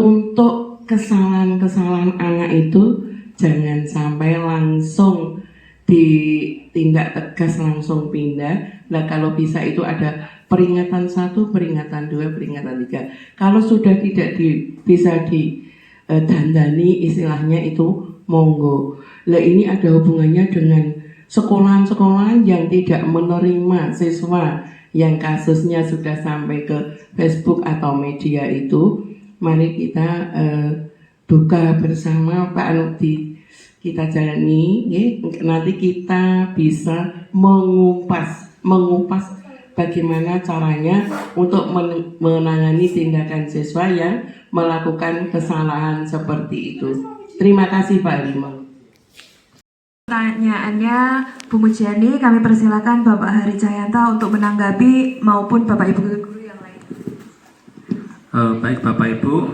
untuk kesalahan-kesalahan anak itu jangan sampai langsung ditindak tegas, langsung pindah. Nah, kalau bisa itu ada peringatan 1, peringatan 2, peringatan 3. Kalau sudah tidak bisa didandani, istilahnya itu monggo. Lah ini ada hubungannya dengan sekolahan-sekolahan yang tidak menerima siswa yang kasusnya sudah sampai ke Facebook atau media itu. Mari kita buka bersama Pak Anudi, kita jalani, ya. Nanti kita bisa mengupas bagaimana caranya untuk menangani tindakan siswa yang melakukan kesalahan seperti itu. Terima kasih Pak Limang. Pertanyaannya Bu Mujiani, kami persilakan Bapak Hari Cahyanta untuk menanggapi maupun Bapak Ibu guru yang lain. Baik Bapak Ibu,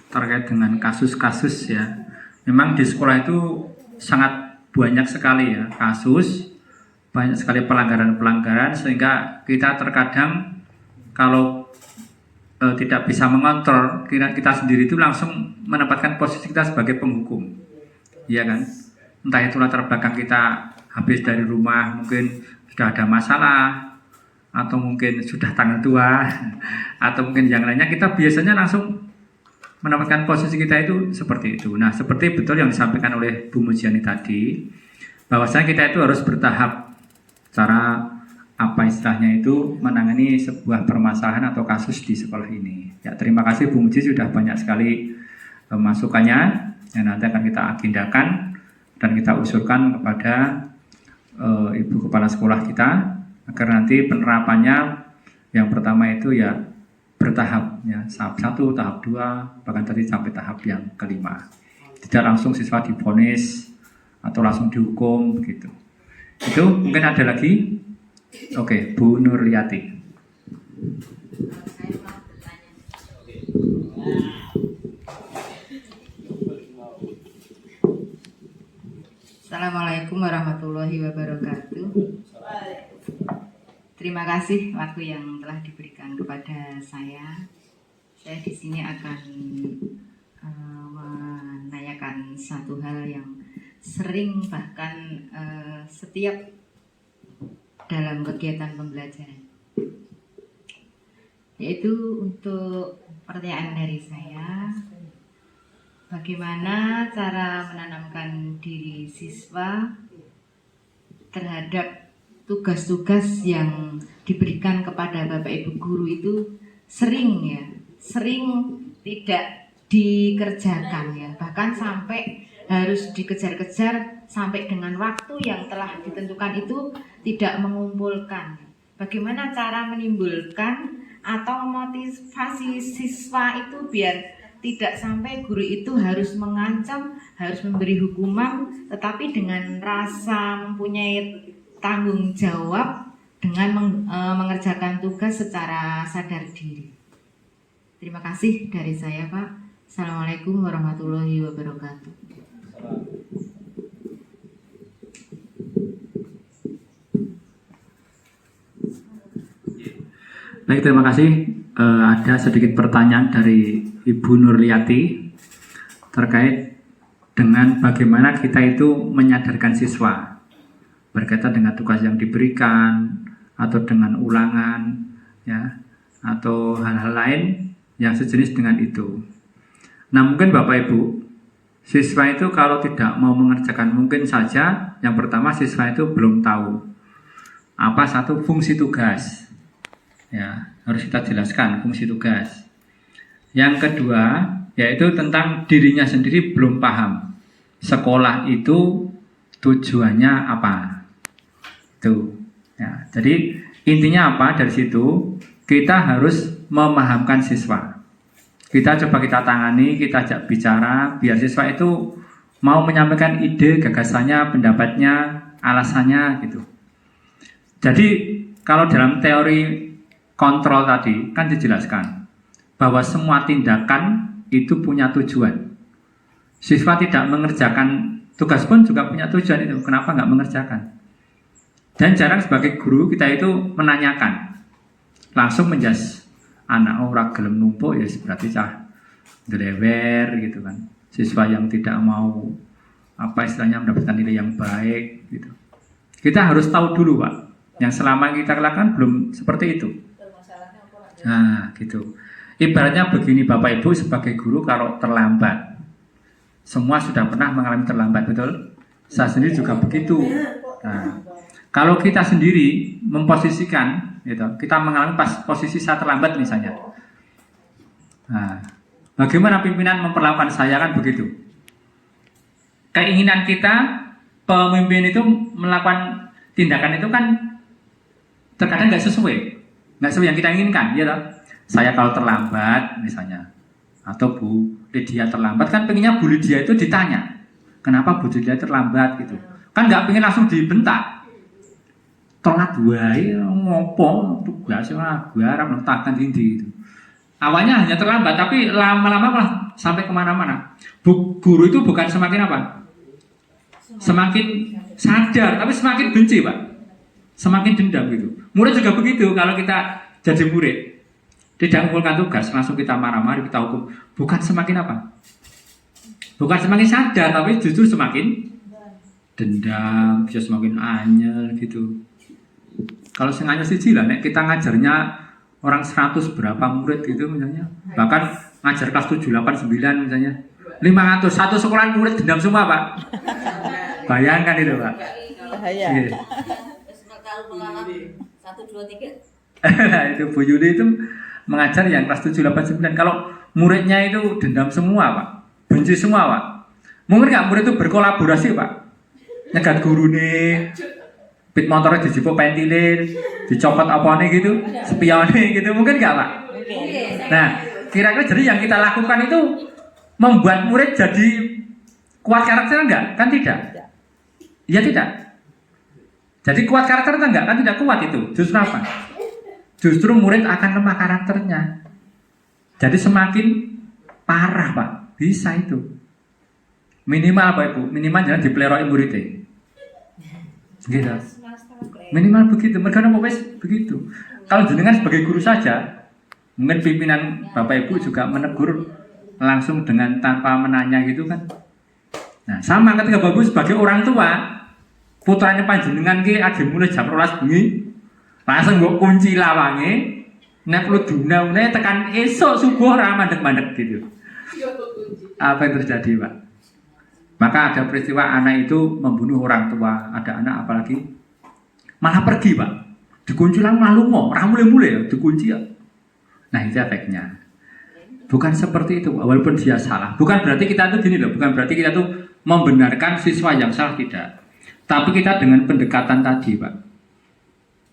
terkait dengan kasus-kasus ya, memang di sekolah itu sangat banyak sekali ya kasus, banyak sekali pelanggaran-pelanggaran, sehingga kita terkadang kalau tidak bisa mengontrol kita sendiri itu langsung menempatkan posisi kita sebagai penghukum, ya kan? Entah itu latar belakang kita habis dari rumah mungkin sudah ada masalah, atau mungkin sudah tanggal tua, atau mungkin yang lainnya, kita biasanya langsung menempatkan posisi kita itu seperti itu. Nah, seperti betul yang disampaikan oleh Bu Mujiani tadi, bahwasanya kita itu harus bertahap cara apa istilahnya itu menangani sebuah permasalahan atau kasus di sekolah ini. Ya, terima kasih Bu Muji, sudah banyak sekali masukannya yang nanti akan kita agendakan dan kita usulkan kepada Ibu Kepala Sekolah kita agar nanti penerapannya yang pertama itu ya bertahap ya, tahap 1, tahap 2, bahkan tadi sampai tahap yang kelima. Tidak langsung siswa divonis atau langsung dihukum begitu. Itu mungkin ada lagi. Oke, Bu Nurliati. Assalamualaikum warahmatullahi wabarakatuh. Terima kasih waktu yang telah diberikan kepada saya. Saya di sini akan menanyakan satu hal yang sering bahkan setiap dalam kegiatan pembelajaran, yaitu untuk pertanyaan dari saya, bagaimana cara menanamkan diri siswa terhadap tugas-tugas yang diberikan kepada Bapak Ibu guru itu sering tidak dikerjakan ya, bahkan sampai harus dikejar-kejar sampai dengan waktu yang telah ditentukan itu tidak mengumpulkan. Bagaimana cara menimbulkan atau motivasi siswa itu biar tidak sampai guru itu harus mengancam, harus memberi hukuman, tetapi dengan rasa mempunyai tanggung jawab dengan mengerjakan tugas secara sadar diri. Terima kasih dari saya, Pak. Assalamualaikum warahmatullahi wabarakatuh. Baik, terima kasih. Ada sedikit pertanyaan dari Ibu Nurliati terkait dengan bagaimana kita itu menyadarkan siswa berkaitan dengan tugas yang diberikan atau dengan ulangan, ya, atau hal-hal lain yang sejenis dengan itu. Nah, mungkin Bapak Ibu, siswa itu kalau tidak mau mengerjakan, mungkin saja yang pertama siswa itu belum tahu apa satu fungsi tugas. Ya, harus kita jelaskan fungsi tugas. Yang kedua, yaitu tentang dirinya sendiri belum paham. Sekolah itu tujuannya apa? Itu. Ya, jadi intinya apa dari situ? Kita harus memahamkan siswa. Kita coba kita tangani, kita ajak bicara, biar siswa itu mau menyampaikan ide, gagasannya, pendapatnya, alasannya gitu. Jadi kalau dalam teori kontrol tadi kan dijelaskan bahwa semua tindakan itu punya tujuan. Siswa tidak mengerjakan tugas pun juga punya tujuan itu. Kenapa nggak mengerjakan? Dan jarang sebagai guru kita itu menanyakan, langsung menjas anak ora gelem numpuk ya berarti cah gelewer gitu kan. Siswa yang tidak mau apa istilahnya mendapatkan nilai yang baik gitu. Kita harus tahu dulu, Pak. Yang selama kita lakukan belum seperti itu. Nah, gitu. Ibaratnya begini Bapak Ibu sebagai guru kalau terlambat. Semua sudah pernah mengalami terlambat, betul? Saya sendiri juga begitu. Nah, kalau kita sendiri memposisikan gitu, kita mengalami pas posisi saya terlambat misalnya. Nah, bagaimana pimpinan memperlakukan saya kan begitu. Keinginan kita pemimpin itu melakukan tindakan itu kan terkadang nggak sesuai yang kita inginkan, ya toh. Saya kalau terlambat misalnya, atau Bu Lydia terlambat kan pengennya Bu Lydia itu ditanya, kenapa Bu Lydia terlambat gitu. Kan nggak pengen langsung dibentak. Telat wae ngopo tugas ora garap nentakan dindi gitu. Awalnya hanya terlambat tapi lama-lama malah sampai kemana-mana. Guru itu bukan semakin apa? Semakin sadar tapi semakin benci, Pak. Semakin dendam gitu. Murid juga begitu kalau kita jadi murid. Tidak mengumpulkan tugas, langsung kita marah-marah, kita hukum. Bukan semakin apa? Bukan semakin sadar tapi justru semakin dendam, bisa semakin anyel gitu. Kalau sengaja sih lah, kita ngajarnya orang 100 berapa murid gitu misalnya. Bahkan ngajar kelas 7, 8, 9 misalnya. 500, satu sekolah murid dendam semua, Pak. Bayangkan itu, Pak. Bahaya. Iya. 1, 2, 3. Itu Bu Yuli itu mengajar yang kelas 7, 8, 9. Kalau muridnya itu dendam semua, Pak. Benci semua, Pak. Mungkin nggak murid itu berkolaborasi, Pak. Nyegat guru nih. Pit motornya dijipuk pentilin, dicopot apanya gitu, spionnya gitu, mungkin nggak, Pak? Nah, kira-kira jadi yang kita lakukan itu membuat murid jadi kuat karakter enggak? Kan tidak? Iya tidak? Jadi kuat karakter enggak? Kan tidak kuat itu. Justru apa? Justru murid akan lemah karakternya. Jadi semakin parah, Pak. Bisa itu. Minimal Pak Ibu, minimal jangan dipeloroi muridnya. Gitu. Minimal begitu, mereka mau begitu. Kalau jenengan sebagai guru saja, mungkin pimpinan Bapak Ibu juga menegur langsung dengan tanpa menanya gitu kan. Nah, sama ketika Bapak Ibu sebagai orang tua, putranya panjenengan ki ade mulai jam 12 bengi, langsung mbok kunci lawange, nek perlu dunaune tekan esok subuh ora mandek-mandek gitu. Apa yang terjadi, Pak? Maka ada peristiwa anak itu membunuh orang tua, ada anak apalagi malah pergi, Pak. Dikunci lang malu mau, ora mulai-mulai ya dikunci ya. Nah, itu efeknya. Bukan seperti itu, walaupun dia salah. Bukan berarti kita tuh gini loh, bukan berarti kita tuh membenarkan siswa yang salah, tidak. Tapi kita dengan pendekatan tadi, Pak.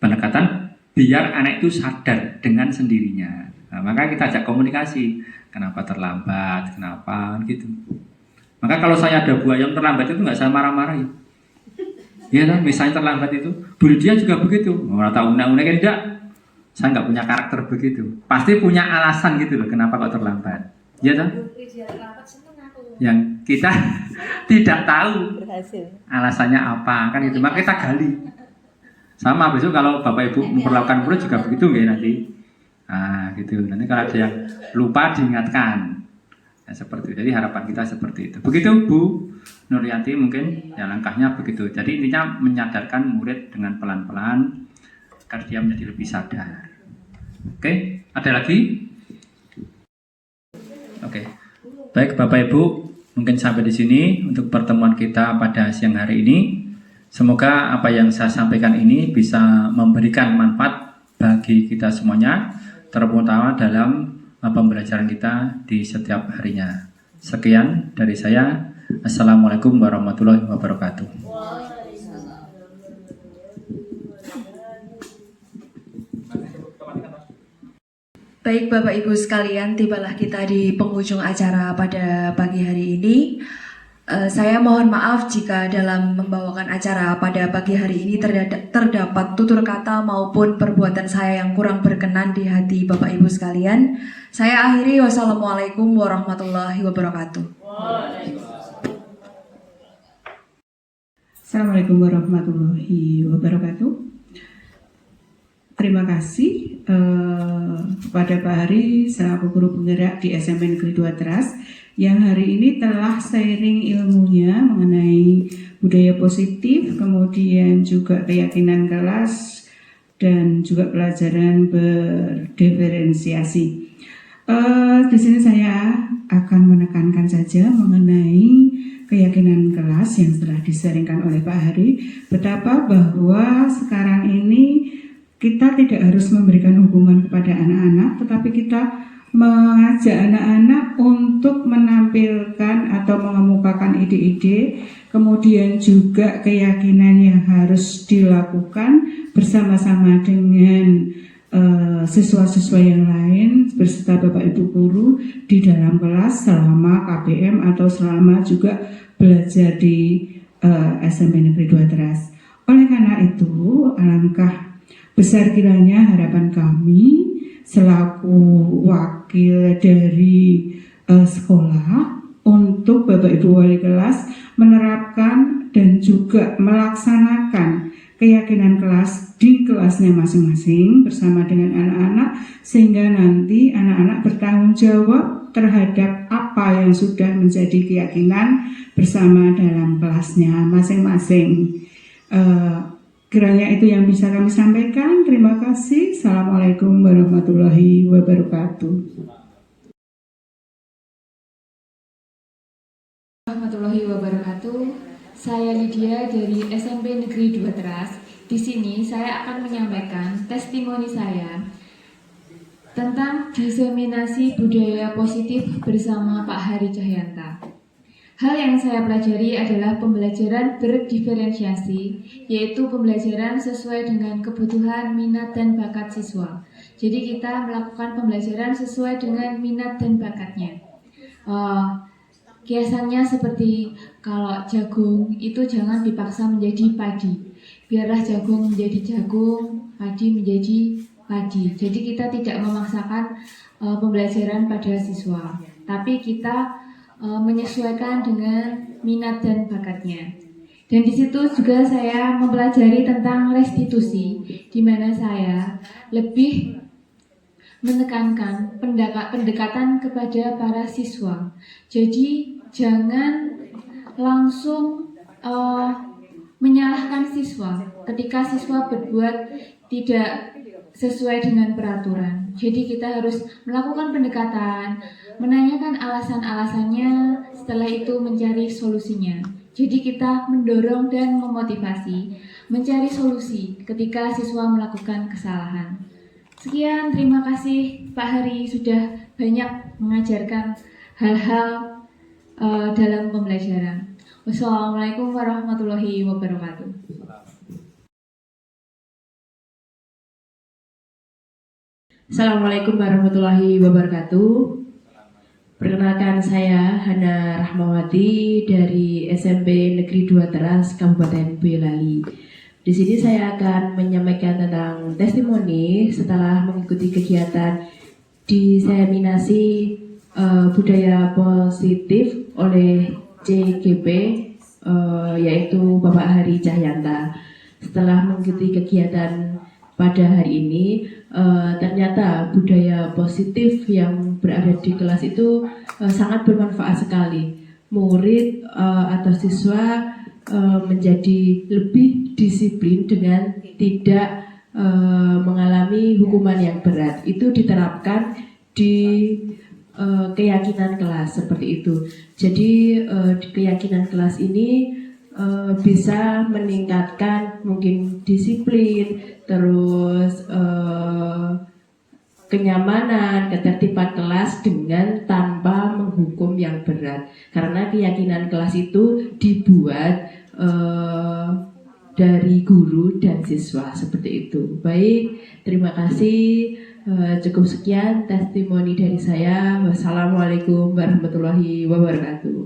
Pendekatan biar anak itu sadar dengan sendirinya. Nah, maka kita ajak komunikasi. Kenapa terlambat, kenapa gitu. Maka kalau saya ada buah yang terlambat itu nggak saya marah-marahin. Iya kan, misalnya terlambat itu, Bu Lydia juga begitu. Mau tahu undang-undang enggak? Saya nggak punya karakter begitu. Pasti punya alasan gitu loh, kenapa kok terlambat. Iya kan? Yang kita tidak tahu alasannya apa, kan itu. Maka kita gali. Sama besok kalau Bapak Ibu memperlakukan murid juga begitu nggak nanti? Nah, gitu. Nanti kalau ada yang lupa diingatkan. Ya, seperti itu. Jadi harapan kita seperti itu. Begitu Bu Nuryanti mungkin ya langkahnya begitu. Jadi intinya menyadarkan murid dengan pelan-pelan agar dia menjadi lebih sadar. Oke, ada lagi? Oke. Baik Bapak Ibu, mungkin sampai di sini untuk pertemuan kita pada siang hari ini. Semoga apa yang saya sampaikan ini bisa memberikan manfaat bagi kita semuanya, terutama dalam pembelajaran kita di setiap harinya. Sekian dari saya. Assalamualaikum warahmatullahi wabarakatuh. Baik Bapak Ibu sekalian, tibalah kita di penghujung acara pada pagi hari ini. Saya mohon maaf jika dalam membawakan acara pada pagi hari ini terdapat tutur kata maupun perbuatan saya yang kurang berkenan di hati Bapak Ibu sekalian. Saya akhiri, wassalamualaikum warahmatullahi wabarakatuh. Assalamualaikum warahmatullahi wabarakatuh. Terima kasih kepada Pak Hari selaku guru penggerak di SMP Negeri 2 Teras yang hari ini telah sharing ilmunya mengenai budaya positif, kemudian juga keyakinan kelas dan juga pelajaran berdiferensiasi. Di sini saya akan menekankan saja mengenai keyakinan kelas yang telah disaringkan oleh Pak Hari, betapa bahwa sekarang ini kita tidak harus memberikan hukuman kepada anak-anak, tetapi kita mengajak anak-anak untuk menampilkan atau mengemukakan ide-ide, kemudian juga keyakinan yang harus dilakukan bersama-sama dengan siswa-siswa yang lain beserta Bapak Ibu guru di dalam kelas selama KPM atau selama juga belajar di SMP Negeri 2 Teras. Oleh karena itu, alangkah besar kiranya harapan kami selaku wakil dari sekolah untuk Bapak Ibu wali kelas menerapkan dan juga melaksanakan keyakinan kelas di kelasnya masing-masing bersama dengan anak-anak, sehingga nanti anak-anak bertanggung jawab terhadap apa yang sudah menjadi keyakinan bersama dalam kelasnya masing-masing. Kiranya itu yang bisa kami sampaikan. Terima kasih. Assalamualaikum warahmatullahi wabarakatuh. Warahmatullahi wabarakatuh. Saya Lydia dari SMP Negeri 2 Teras. Di sini saya akan menyampaikan testimoni saya tentang diseminasi budaya positif bersama Pak Hari Cahyanta. Hal yang saya pelajari adalah pembelajaran berdiferensiasi, yaitu pembelajaran sesuai dengan kebutuhan, minat, dan bakat siswa. Jadi kita melakukan pembelajaran sesuai dengan minat dan bakatnya. Kiasannya seperti kalau jagung itu jangan dipaksa menjadi padi. Biarlah jagung menjadi jagung, padi menjadi padi. Jadi kita tidak memaksakan pembelajaran pada siswa, tapi kita menyesuaikan dengan minat dan bakatnya. Dan di situ juga saya mempelajari tentang restitusi, di mana saya lebih menekankan pendekatan kepada para siswa. Jadi jangan langsung menyalahkan siswa ketika siswa berbuat tidak sesuai dengan peraturan. Jadi kita harus melakukan pendekatan, menanyakan alasan-alasannya, setelah itu mencari solusinya. Jadi kita mendorong dan memotivasi mencari solusi ketika siswa melakukan kesalahan. Sekian, terima kasih Pak Hari sudah banyak mengajarkan hal-hal dalam pembelajaran. Wassalamualaikum warahmatullahi wabarakatuh. Assalamualaikum warahmatullahi wabarakatuh. Perkenalkan, saya Hana Rahmawati dari SMP Negeri 2 Teras, Kabupaten Boyolali. Di sini saya akan menyampaikan tentang testimoni setelah mengikuti kegiatan diseminasi budaya positif oleh CGP, yaitu Bapak Hari Cahyanta. Setelah mengikuti kegiatan pada hari ini, ternyata budaya positif yang berada di kelas itu sangat bermanfaat sekali. Murid atau siswa menjadi lebih disiplin dengan tidak mengalami hukuman yang berat. Itu diterapkan di keyakinan kelas seperti itu. Jadi di keyakinan kelas ini bisa meningkatkan mungkin disiplin, terus kenyamanan, ketertiban kelas dengan tanpa menghukum yang berat. Karena keyakinan kelas itu dibuat dari guru dan siswa seperti itu. Baik, terima kasih. Cukup sekian testimoni dari saya. Wassalamualaikum warahmatullahi wabarakatuh.